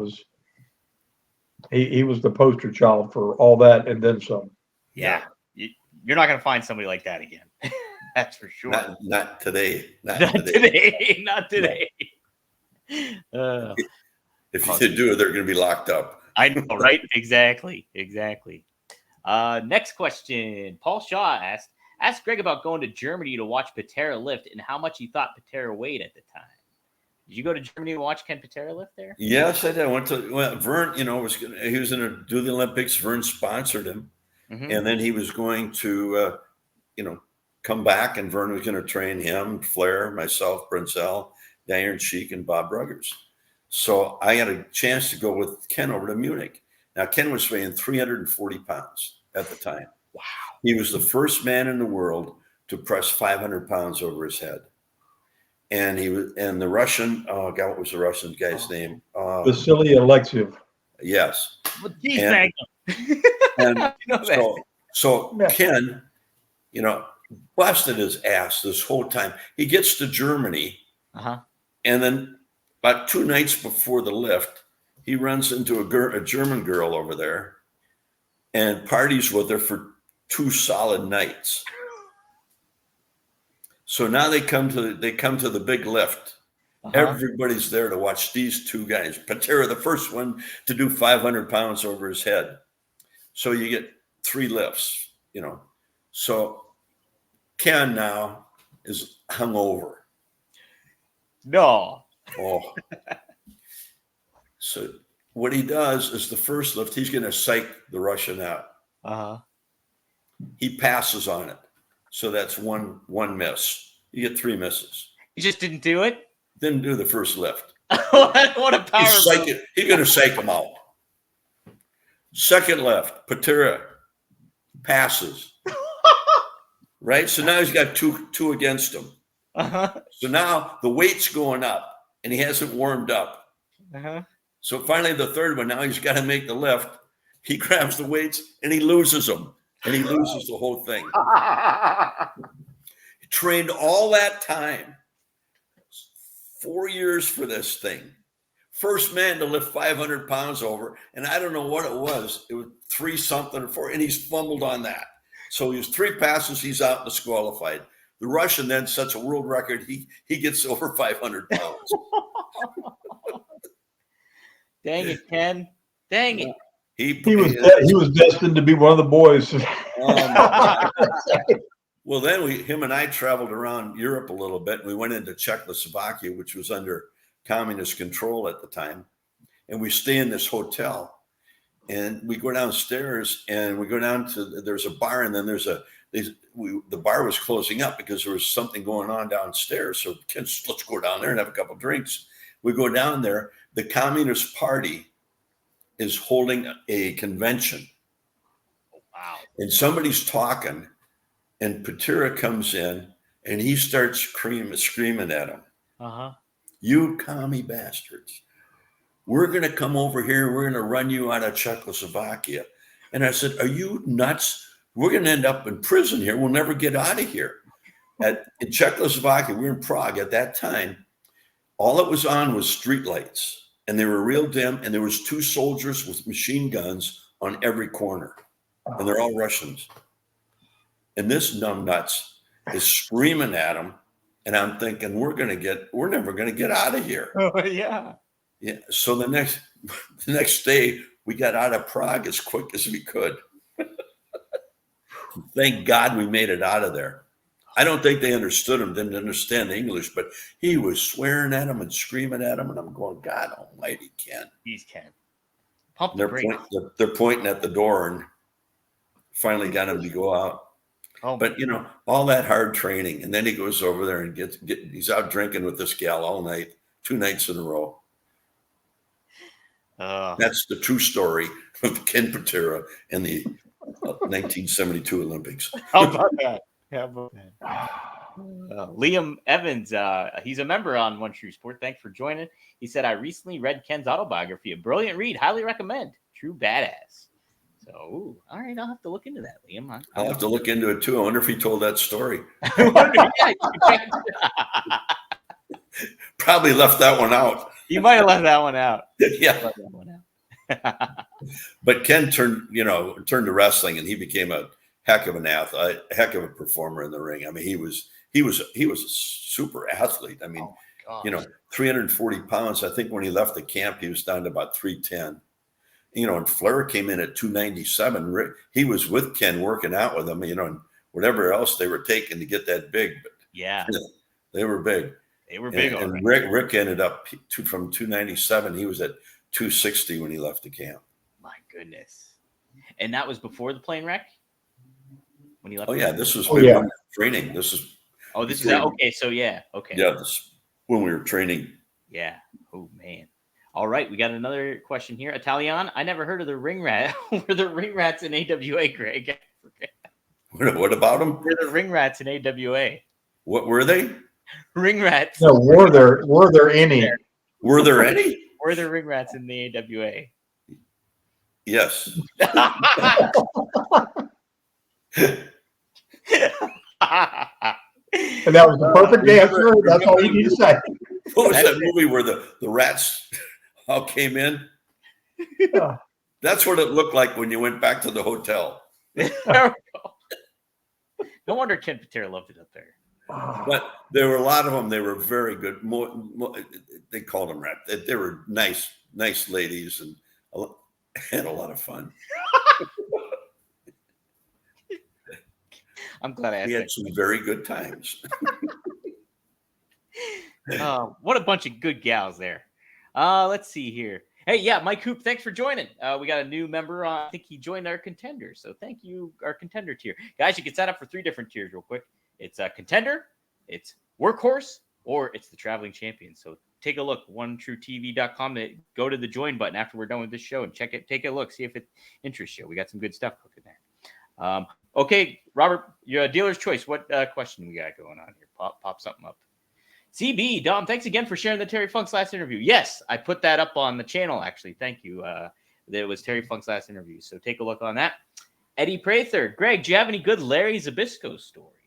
was the poster child for all that and then some. Yeah. You're not going to find somebody like that again. That's for sure. Not today. Not today. If you do it, they're going to be locked up. I know, right? Exactly. Next question. Paul Shaw asked Greg about going to Germany to watch Patera lift and how much he thought Patera weighed at the time. Did you go to Germany to watch Ken Patera lift there? Yes, I did. I went to Vern. He was going to do the Olympics. Vern sponsored him, and then he was going to, come back, and Vern was going to train him, Flair, myself, Brinzel, the Iron Sheik, and Bob Ruggers. So I had a chance to go with Ken over to Munich. Now, Ken was weighing 340 pounds at the time. Wow. He was the first man in the world to press 500 pounds over his head. And the Russian, what was the Russian guy's name? Vasily Alexiev. Yes. Well, geez, thank you. And so Ken, busted his ass this whole time. He gets to Germany, and then about 2 nights before the lift, he runs into a German girl over there and parties with her for 2 solid nights. So now they come to the big lift. Everybody's there to watch these 2 guys. Patera, the first one to do 500 pounds over his head. So you get 3 lifts, So Ken now is hungover. No. Oh. So what he does is the first lift, he's going to psych the Russian out. He passes on it. So that's one miss. You get 3 misses. You just didn't do it? Didn't do the first lift. What a power. He's going to psych him out. Second lift, Patera passes. Right? So now he's got two against him. So now the weight's going up, and he hasn't warmed up. So finally, the third one, now he's got to make the lift. He grabs the weights, and he loses them, and he loses the whole thing. He trained all that time, 4 years for this thing. First man to lift 500 pounds over, and I don't know what it was. It was 3 something or 4, and he's fumbled on that. So he was 3 passes, he's out disqualified. The Russian then sets a world record. He gets over 500 pounds. Dang it, Ken. Dang it. He was destined to be one of the boys. Well, then him and I traveled around Europe a little bit. We went into Czechoslovakia, which was under communist control at the time. And we stay in this hotel. And we go downstairs, and we go down to, there's a bar, and then the bar was closing up because there was something going on downstairs. So let's go down there and have a couple drinks. We go down there. The Communist Party is holding a convention. Wow. And somebody's talking, and Patera comes in, and he starts screaming at him. You commie bastards. We're going to come over here. We're going to run you out of Czechoslovakia. And I said, are you nuts? We're going to end up in prison here. We'll never get out of here. In Czechoslovakia, we were in Prague at that time. All it was on was streetlights, and they were real dim. And there was 2 soldiers with machine guns on every corner, and they're all Russians. And this numbnuts is screaming at him. And I'm thinking, we're never going to get out of here. Oh, yeah. Yeah. So the next day, we got out of Prague as quick as we could. Thank God we made it out of there. I don't think they understood him, didn't understand the English, but he was swearing at him and screaming at him. And I'm going, God almighty, Ken. He's Ken. Pump the brakes. They're pointing at the door, and finally got him to go out. Oh, but, all that hard training. And then he goes over there and he's out drinking with this gal all night, 2 nights in a row. That's the true story of Ken Patera in the 1972 Olympics. How about that? Liam Evans, he's a member on One True Sport. Thanks for joining. He said, I recently read Ken's autobiography. A brilliant read. Highly recommend. True badass. So, all right, I'll have to look into that, Liam. I'll have to look into it, too. I wonder if he told that story. Probably left that one out. You might have left that one out. Yeah. But Ken turned to wrestling, and he became a heck of an athlete, a heck of a performer in the ring. I mean, he was a super athlete. I mean, 340 pounds. I think when he left the camp, he was down to about 310. And Flair came in at 297. He was with Ken working out with him, and whatever else they were taking to get that big. But yeah, they were big. They were big. And Rick ended up from 297. He was at 260 when he left the camp. My goodness. And that was before the plane wreck? When he left? Oh, yeah. This was training. This is. Oh, this is okay. So, yeah. Okay. Yeah. This when we were training. Yeah. Oh, man. All right. We got another question here. Italian, I never heard of the ring rat. Were the ring rats in AWA, Greg? What about them? Were the ring rats in AWA? What were they? Ring rats. No, were there any? Were there any? Were there ring rats in the AWA? Yes. And that was the perfect answer. That's all you need to say. What was that movie where the rats all came in? Yeah. That's what it looked like when you went back to the hotel. There we go. No wonder Ken Patera loved it up there. But there were a lot of them. They were very good. They called them rats. They were nice ladies and had a lot of fun. I'm glad I asked. We had some very good times. What a bunch of good gals there. Let's see here. Hey, yeah, Mike Hoop, thanks for joining. We got a new member. I think he joined our contender. So thank you, our contender tier. Guys, you can sign up for 3 different tiers real quick. It's a contender, it's workhorse, or it's the traveling champion. So take a look, onetruetv.com. Go to the join button after we're done with this show and check it. Take a look, see if it interests you. We got some good stuff cooking there. Okay, Robert, your dealer's choice. What question we got going on here? pop something up. CB, Dom, thanks again for sharing the Terry Funk's last interview. Yes, I put that up on the channel, actually. Thank you. It was Terry Funk's last interview, so take a look on that. Eddie Prather, Greg, do you have any good Larry Zbyszko stories?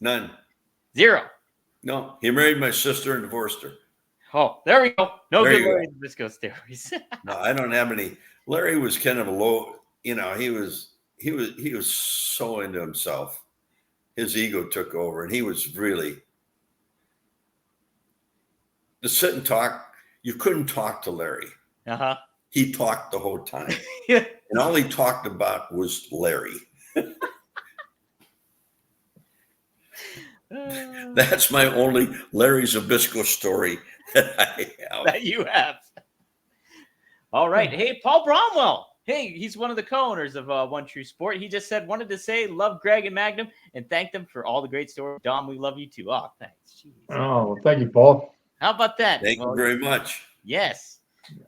None. 0. No, he married my sister and divorced her. Oh, there we go. No there good Larry Zbyszko stories. No, I don't have any. Larry was kind of a low, he was so into himself. His ego took over, and he was really to sit and talk. You couldn't talk to Larry. Uh-huh. He talked the whole time. Yeah. And all he talked about was Larry. That's my only Larry Zbyszko story that I have. That you have. All right. Hey, Paul Bromwell. Hey, he's one of the co-owners of One True Sport. He just said, wanted to say, love Greg and Magnum and thank them for all the great stories. Dom, we love you too. Oh, thanks. Jeez. Oh, thank you, Paul. How about that? Thank you very much. Yes.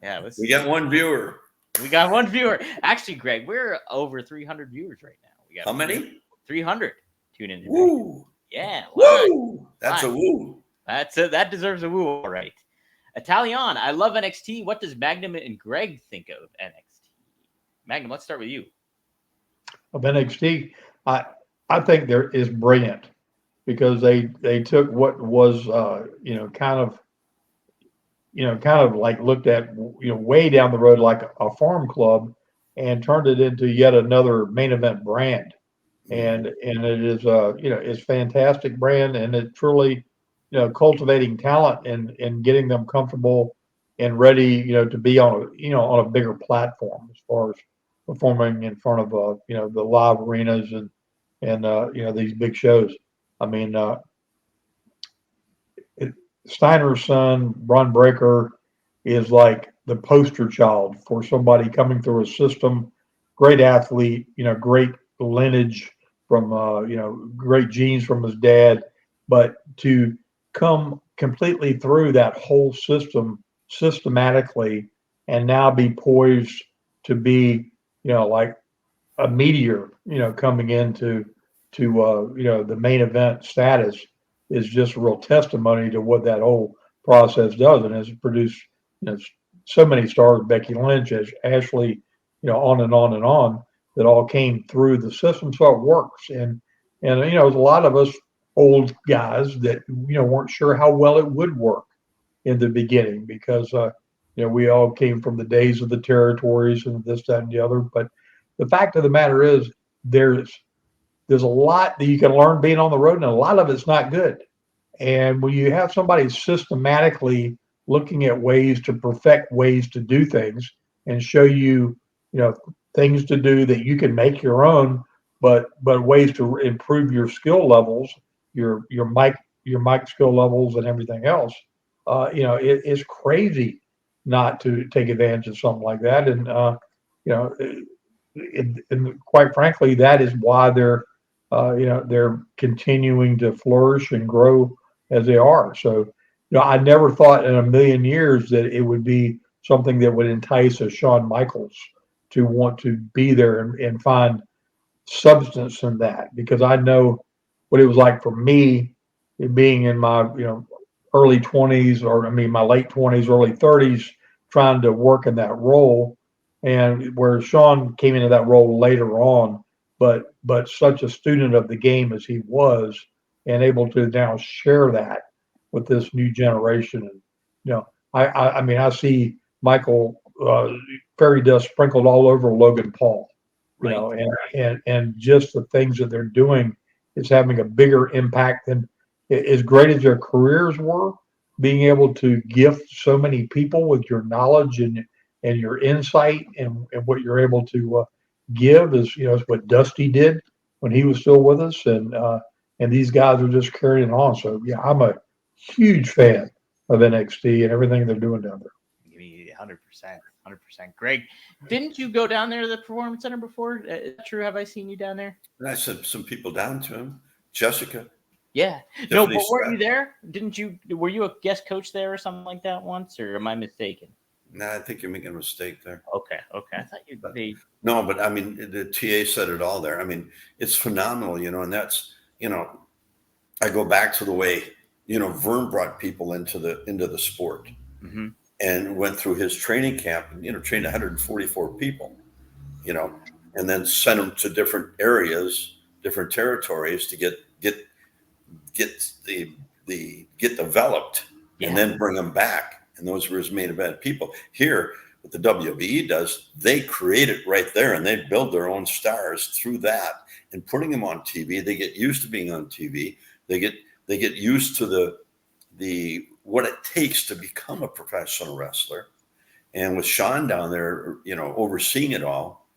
Yeah. We got one viewer. We got one viewer. Actually, Greg, we're over 300 viewers right now. We got how many? 300. Tune in. Woo. Yeah. Woo. That's a woo. That deserves a woo. All right. Italian, I love NXT. What does Magnum and Greg think of NXT? Magnum, let's start with you. Of NXT, I think there is brilliant because they took what was kind of like looked at way down the road like a farm club and turned it into yet another main event brand. And it is it's fantastic brand, and it truly cultivating talent and getting them comfortable and ready to be on a bigger platform as far as performing in front of the live arenas and these big shows. I mean, Steiner's son, Bron Breakker, is like the poster child for somebody coming through a system. Great athlete, great lineage from great genes from his dad, but to come completely through that whole system systematically and now be poised to be like a meteor coming into the main event status is just a real testimony to what that whole process does, and has produced so many stars, Becky Lynch, Ashley, on and on and on, that all came through the system, so it works. And there's a lot of us old guys that weren't sure how well it would work in the beginning because we all came from the days of the territories and this, that, and the other. But the fact of the matter is, there's a lot that you can learn being on the road, and a lot of it's not good. And when you have somebody systematically looking at ways to perfect ways to do things and show you, things to do that you can make your own, but ways to improve your skill levels, your mic skill levels and everything else, it's crazy not to take advantage of something like that. And and quite frankly, that is why they're continuing to flourish and grow as they are. So, I never thought in a million years that it would be something that would entice a Shawn Michaels to want to be there and find substance in that, because I know what it was like for me being in my early 20s, or my late 20s, early 30s, trying to work in that role, and where Shawn came into that role later on, but such a student of the game as he was, and able to now share that with this new generation. And I see Michael fairy dust sprinkled all over Logan Paul, and just the things that they're doing is having a bigger impact than, as great as their careers were, being able to gift so many people with your knowledge and your insight and what you're able to give is what Dusty did when he was still with us, and these guys are just carrying on. So yeah, I'm a huge fan of NXT and everything they're doing down there. 100%. Greg, didn't you go down there to the Performance Center before? Is that true? Have I seen you down there? I sent some people down to him. Jessica. Yeah. Tiffany No, but Scott. were you there? Were you a guest coach there or something like that once, or am I mistaken? No, I think you're making a mistake there. Okay. I thought No, but the TA said it all there. It's phenomenal, and that's, I go back to the way, Vern brought people into the sport and went through his training camp and, trained 144 people, and then sent them to different areas, different territories to get developed and then bring them back. And those were his main event people. Here, what the WWE does, they create it right there and they build their own stars through that and putting them on TV. They get used to being on TV. They get used to the what it takes to become a professional wrestler. And with Sean down there, overseeing it all,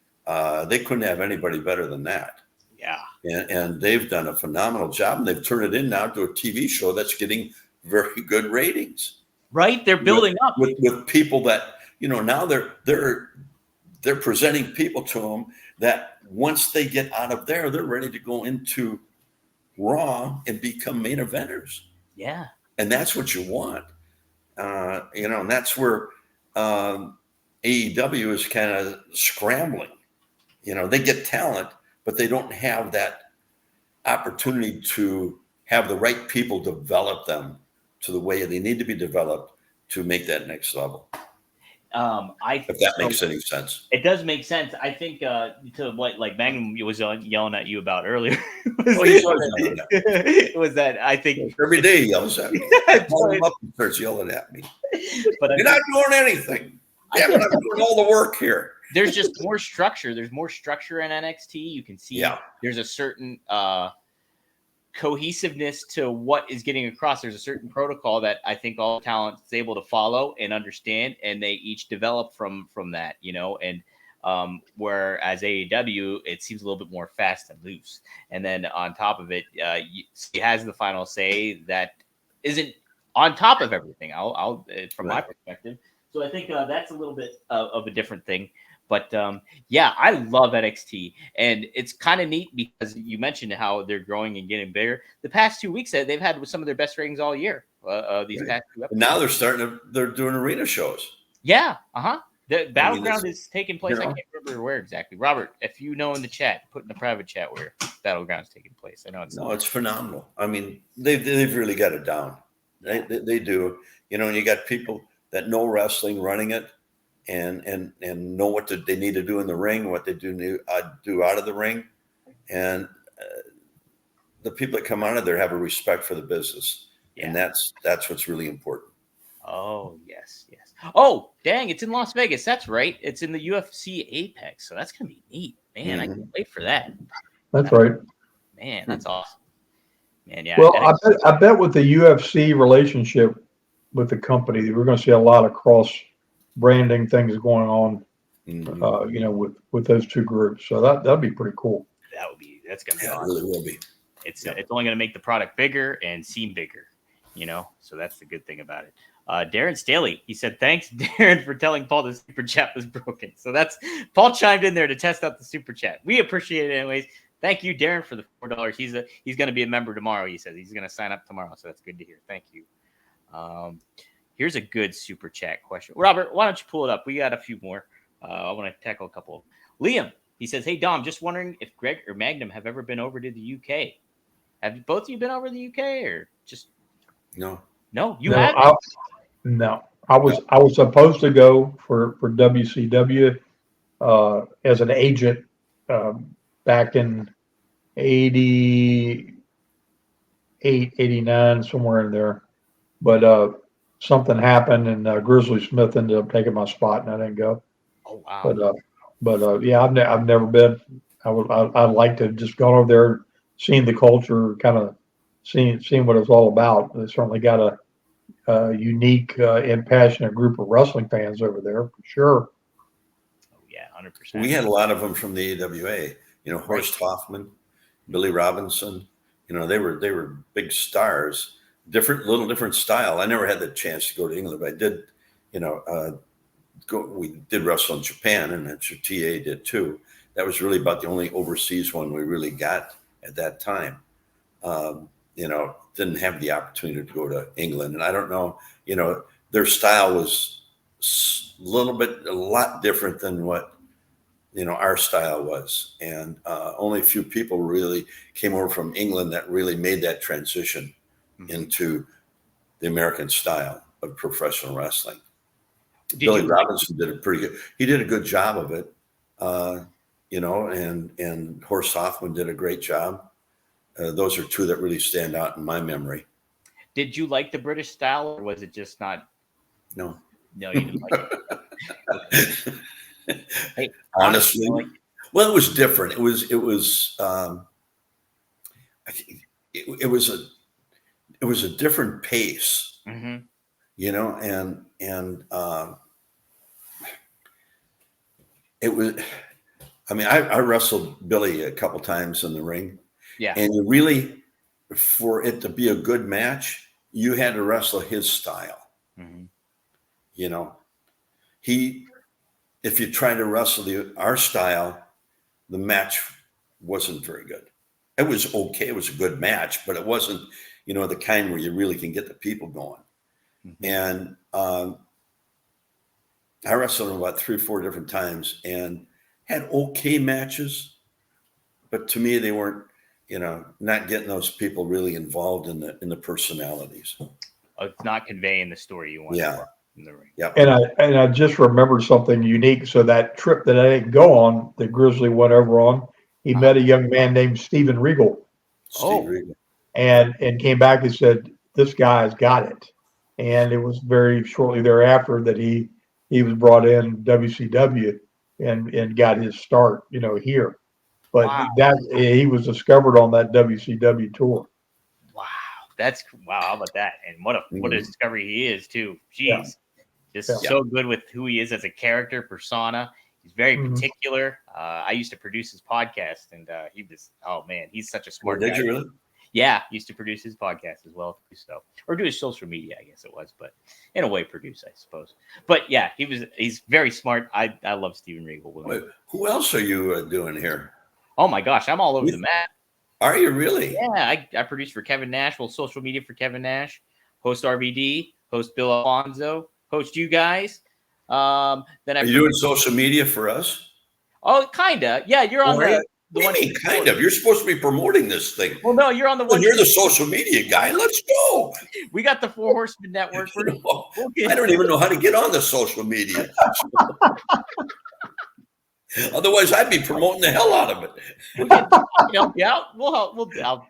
they couldn't have anybody better than that. Yeah. And they've done a phenomenal job, and they've turned it in now to a TV show that's getting very good ratings. Right. They're building up with people that, now they're presenting people to them that once they get out of there, they're ready to go into Raw and become main eventers. Yeah. And that's what you want. And that's where AEW is kind of scrambling. They get talent, but they don't have that opportunity to have the right people develop them to the way they need to be developed to make that next level. If that makes any sense. It does make sense. I think to what like Magnum was yelling at you about earlier. He's always yelling at me. Was that I think every day he yells at me. I call him up and starts yelling at me. But you're not doing anything. Yeah, but I'm doing all the work here. There's just more structure. There's more structure in NXT. You can see there's a certain cohesiveness to what is getting across. There's a certain protocol that I think all talent is able to follow and understand, and they each develop from that, and whereas AEW, it seems a little bit more fast and loose. And then on top of it, he has the final say that isn't on top of everything. I'll from my perspective. So I think that's a little bit of a different thing. But I love NXT, and it's kind of neat because you mentioned how they're growing and getting bigger. The past 2 weeks they've had some of their best ratings all year. These past 2 episodes. Now they're doing arena shows. Yeah, The Battleground is taking place. I can't remember where exactly. Robert, if you know in the chat, put in the private chat where Battleground is taking place. I know it's phenomenal. I mean, they've really got it down. They do. And you got people that know wrestling running it. And know what they need to do in the ring, what they do out of the ring, and the people that come out of there have a respect for the business, and that's what's really important. Oh yes. Oh dang, it's in Las Vegas. That's right. It's in the UFC Apex, so that's gonna be neat, man. I can't wait for that. That's right, man. That's awesome, man. Yeah. Well, I bet with the UFC relationship with the company, we're going to see a lot of cross branding things going on, with those two groups. So that'd be pretty cool. That's gonna be awesome. It really will be. It's only gonna make the product bigger and seem bigger, so that's the good thing about it. Darren Staley, he said, thanks Darren for telling Paul the super chat was broken. So that's Paul chimed in there to test out the super chat. We appreciate it anyways. Thank you, Darren, for the $4. He's gonna be a member tomorrow. He says he's gonna sign up tomorrow, so that's good to hear. Thank you. Here's a good super chat question. Robert, why don't you pull it up? We got a few more. I want to tackle a couple of them. Liam, he says, hey, Dom, just wondering if Greg or Magnum have ever been over to the UK. Have both of you been over to the UK or just? No. No, you haven't? I was supposed to go for WCW as an agent back in 88, 89, somewhere in there. But something happened, and Grizzly Smith ended up taking my spot, and I didn't go. Oh wow! But I've never been. I'd like to just go over there, seeing the culture, kind of seeing what it's all about. They certainly got a unique and passionate group of wrestling fans over there, for sure. Oh yeah, 100%. We had a lot of them from the AWA. Horst Hoffman, Billy Robinson. They were big stars. Little different style. I never had the chance to go to England, but I did, we did wrestle in Japan, and that's what TA did too. That was really about the only overseas one we really got at that time. Didn't have the opportunity to go to England, and I don't know, their style was a lot different than what our style was. And only a few people really came over from England that really made that transition into the American style of professional wrestling. Billy Robinson did he did a good job of it, and Horst Hoffman did a great job. Those are two that really stand out in my memory. Did you like the British style, or was it just not? No, you didn't like it. Hey, honestly, well, it was different. It was a different pace, and it was. I mean, I wrestled Billy a couple times in the ring. Yeah. And you really, for it to be a good match, you had to wrestle his style. If you tried to wrestle our style, the match wasn't very good. It was okay. It was a good match, but it wasn't, the kind where you really can get the people going. And I wrestled him about 3 or 4 different times and had okay matches, but to me, they weren't, not getting those people really involved in the personalities. It's not conveying the story you want. Yeah. In the ring. Yeah. And I just remembered something unique. So that trip that I didn't go on, the Grizzly went over on, he met a young man named Steven Regal. Regal. And came back and said, this guy's got it. And it was very shortly thereafter that he was brought in WCW and got his start, here. But he was discovered on that WCW tour. Wow. How about that? And what a discovery he is too. Jeez. So good with who he is as a character, persona. He's very particular. I used to produce his podcast, and he was, he's such a smart guy. Did you really? Yeah, used to produce his podcast as well. So, or do his social media, I guess it was, but in a way produce, I suppose. But yeah, he's very smart. I love Steven Regal. Wait, who else are you doing here? Oh my gosh, I'm all over the map. Are you really? Yeah, I produce for Kevin Nash, social media for Kevin Nash, host RVD, host Bill Alonzo, host you guys. Then are you doing social media for us? Oh, kinda. Yeah, you're on the one. Kind of. You're supposed to be promoting this thing. Well, no, you're on the one. Well, you're the social media guy. Let's go. We got the 4 Horsemen Network. I don't even know how to get on the social media. Otherwise, I'd be promoting the hell out of it. We'll help.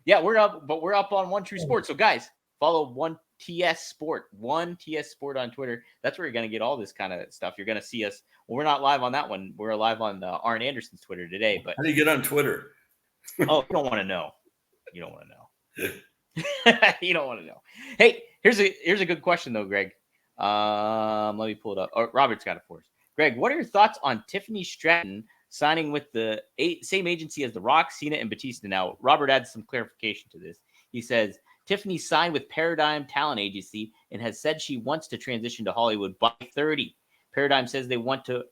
Yeah, we're up on One True Sport. So, guys, follow One TS Sport on Twitter. That's where you're going to get all this kind of stuff. You're going to see us. Well, we're not live on that one. We're live on Arn Anderson's Twitter today. But how do you get on Twitter? Oh, you don't want to know. You don't want to know. You don't want to know. Hey, here's a good question though, Greg. Let me pull it up. Oh, Robert's got it for us. Greg, what are your thoughts on Tiffany Stratton signing with the same agency as The Rock, Cena, and Batista? Now, Robert adds some clarification to this. He says, Tiffany signed with Paradigm Talent Agency and has said she wants to transition to Hollywood by 30. Paradigm says they want to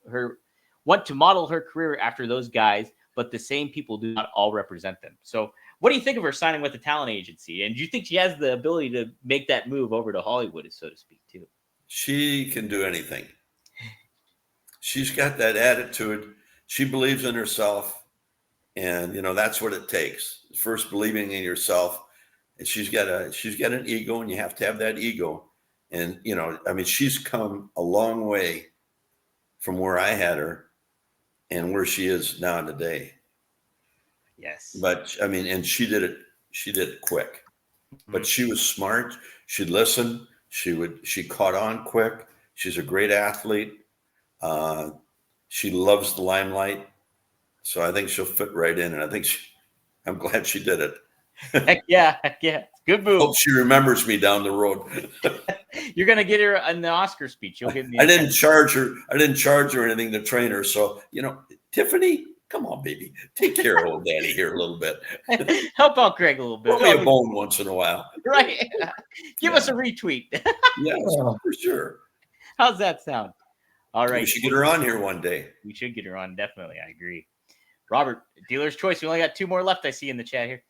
model her career after those guys, but the same people do not all represent them. So what do you think of her signing with the talent agency? And do you think she has the ability to make that move over to Hollywood, so to speak, too? She can do anything. She's got that attitude. She believes in herself. And, that's what it takes. First, believing in yourself. And she's got an ego, and you have to have that ego. And, she's come a long way from where I had her and where she is now today. Yes. But, and she did it quick. But she was smart. She'd listen. She caught on quick. She's a great athlete. She loves the limelight. So I think she'll fit right in. And I'm glad she did it. Heck yeah. Good move. Hope she remembers me down the road. You're gonna get her in the Oscar speech. You'll get me. I didn't charge her anything to train her. So Tiffany, come on, baby, take care of old daddy here a little bit. Help out Greg a little bit. Throw me a bone once in a while. Right. Give us a retweet. Yes, for sure. How's that sound? All right. We should get her on here one day. We should get her on. Definitely. I agree. Robert, dealer's choice. We only got 2 more left. I see in the chat here.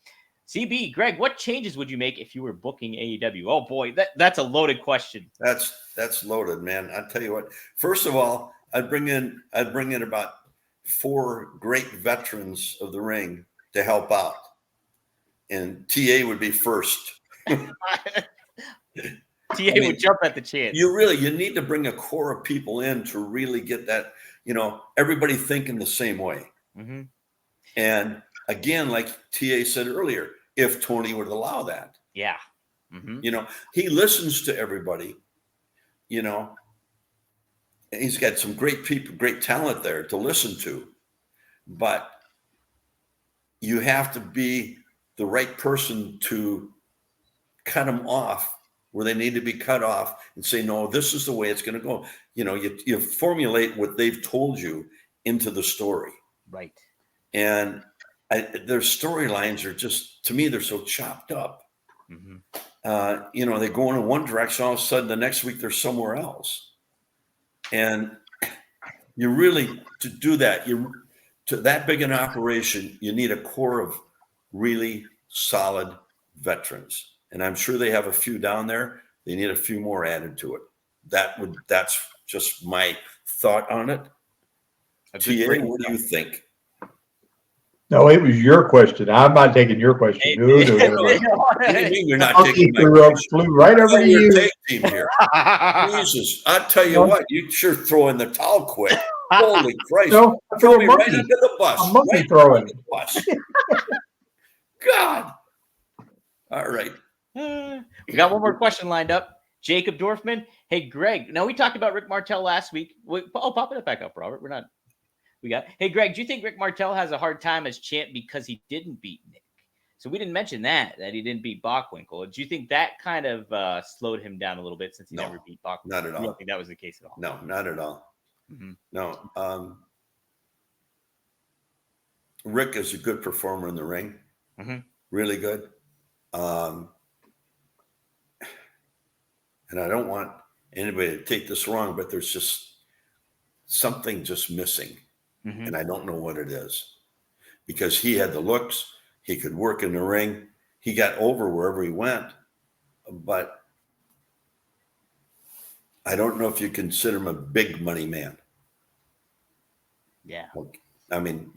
CB, Greg, what changes would you make if you were booking AEW? Oh boy, that's a loaded question. That's loaded, man. I'll tell you what. First of all, I'd bring in about 4 great veterans of the ring to help out, and TA would be first. TA would jump at the chance. You need to bring a core of people in to really get that, everybody thinking the same way. Mm-hmm. And again, like TA said earlier, if Tony would allow that. Yeah. Mm-hmm. He listens to everybody, he's got some great people, great talent there to listen to, but you have to be the right person to cut them off where they need to be cut off and say, no, this is the way it's going to go. You formulate what they've told you into the story. Right. And their storylines are just, to me, they're so chopped up. Mm-hmm. They go in one direction, all of a sudden the next week they're somewhere else. And you really, to do that, to that big an operation, you need a core of really solid veterans. And I'm sure they have a few down there. They need a few more added to it. That's just my thought on it. TA, what do you think? No, it was your question. I'm not taking your question. What do you mean you're not taking my question? Flew right over to you. Tag team here. Jesus, I tell you what, you sure throw in the towel quick. Holy Christ! No, throw me right under the bus. A monkey throwing the bus. God. All right. We got one more question lined up. Jacob Dorfman. Hey, Greg. Now we talked about Rick Martel last week. Pop it back up, Robert. Hey, Greg, do you think Rick Martel has a hard time as champ because he didn't beat Nick? So we didn't mention that he didn't beat Bockwinkel. Do you think that kind of slowed him down a little bit since he never beat Bockwinkel? Not at all. I don't think that was the case at all. No, not at all. Mm-hmm. No. Rick is a good performer in the ring. Mm-hmm. Really good. And I don't want anybody to take this wrong, but there's just something just missing. Mm-hmm. And I don't know what it is, because he had the looks, he could work in the ring, he got over wherever he went, but I don't know if you consider him a big money man. Yeah. I mean,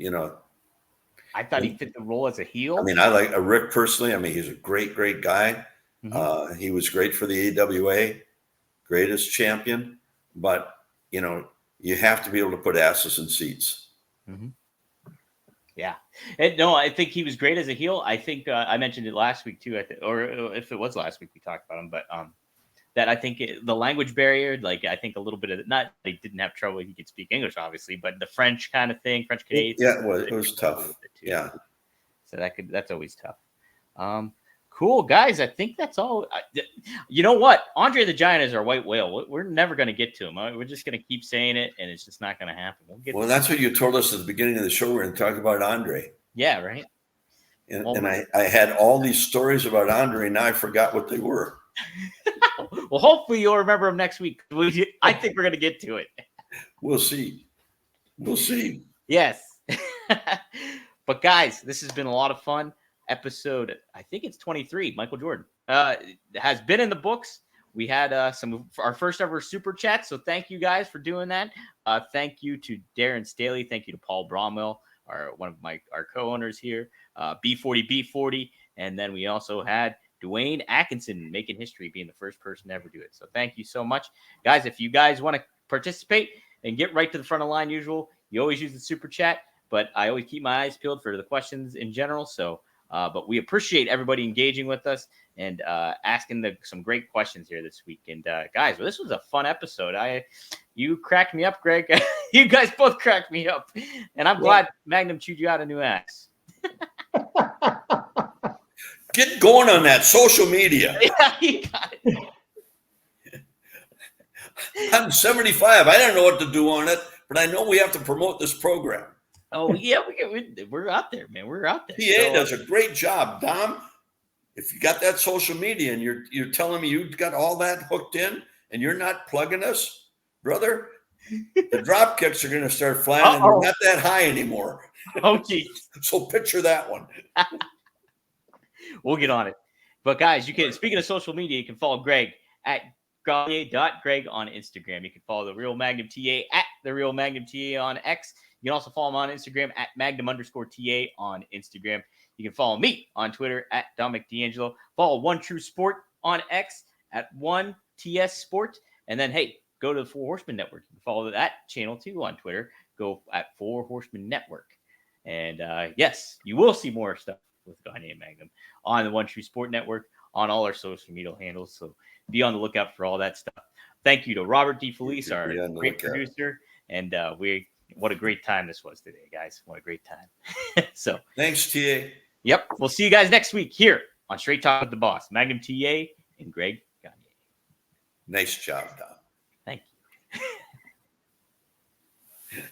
I thought he fit the role as a heel. I mean, I like Rick personally. I mean, he's a great, great guy. Mm-hmm. He was great for the AWA, greatest champion, but you have to be able to put asses in seats. Mm-hmm. Yeah. No, I think he was great as a heel. I think I mentioned it last week too, or if it was last week, we talked about him, but that I think the language barrier, like I think a little bit of not they didn't have trouble. He could speak English, obviously, but the French kind of thing, French Canadian. Yeah, it was tough. Yeah. So that's always tough. Cool, guys. I think that's all. You know what? Andre the Giant is our white whale. We're never going to get to him. We're just going to keep saying it, and it's just not going to happen. Well, that's what you told us at the beginning of the show. We're going to talk about Andre. Yeah, right. And I had all these stories about Andre, and now I forgot what they were. Well, hopefully you'll remember them next week. I think we're going to get to it. We'll see. Yes. But guys, this has been a lot of fun. Episode, I think it's 23. Michael Jordan has been in the books. We had our first ever super chat, so thank you guys for doing that. Thank you to Darren Staley. Thank you to Paul Bromwell, one of our co-owners here. B40, and then we also had Dwayne Atkinson making history, being the first person to ever do it. So thank you so much, guys. If you guys want to participate and get right to the front of the line, you always use the super chat, but I always keep my eyes peeled for the questions in general. So. But we appreciate everybody engaging with us and asking some great questions here this week. And guys, this was a fun episode. You cracked me up, Greg. You guys both cracked me up, and I'm glad Magnum chewed you out a new ass. Get going on that social media. Yeah, you got it. I'm 75. I don't know what to do on it, but I know we have to promote this program. Oh, yeah, we're out there, man. We're out there. PA does a great job, Dom. If you got that social media and you're telling me you've got all that hooked in and you're not plugging us, brother, the drop kicks are going to start flying and they're not that high anymore. Oh, geez. So picture that one. We'll get on it. But, guys, speaking of social media, you can follow Greg at Gagne.Greg on Instagram. You can follow the Real Magnum TA at The Real Magnum TA on X. You can also follow him on Instagram at Magnum_TA on Instagram. You can follow me on Twitter at Dominic D'Angelo. Follow One True Sport on X at 1TS Sport. And then, hey, go to the Four Horsemen Network. You can follow that channel too on Twitter. Go at Four Horsemen Network. And yes, you will see more stuff with Gagne Magnum on the One True Sport Network on all our social media handles. So be on the lookout for all that stuff. Thank you to Robert D. Felice, our great producer. And what a great time this was today, guys. What a great time. So thanks, TA. Yep. We'll see you guys next week here on Straight Talk with the Boss. Magnum TA and Greg Gagne. Nice job, Dom. Thank you.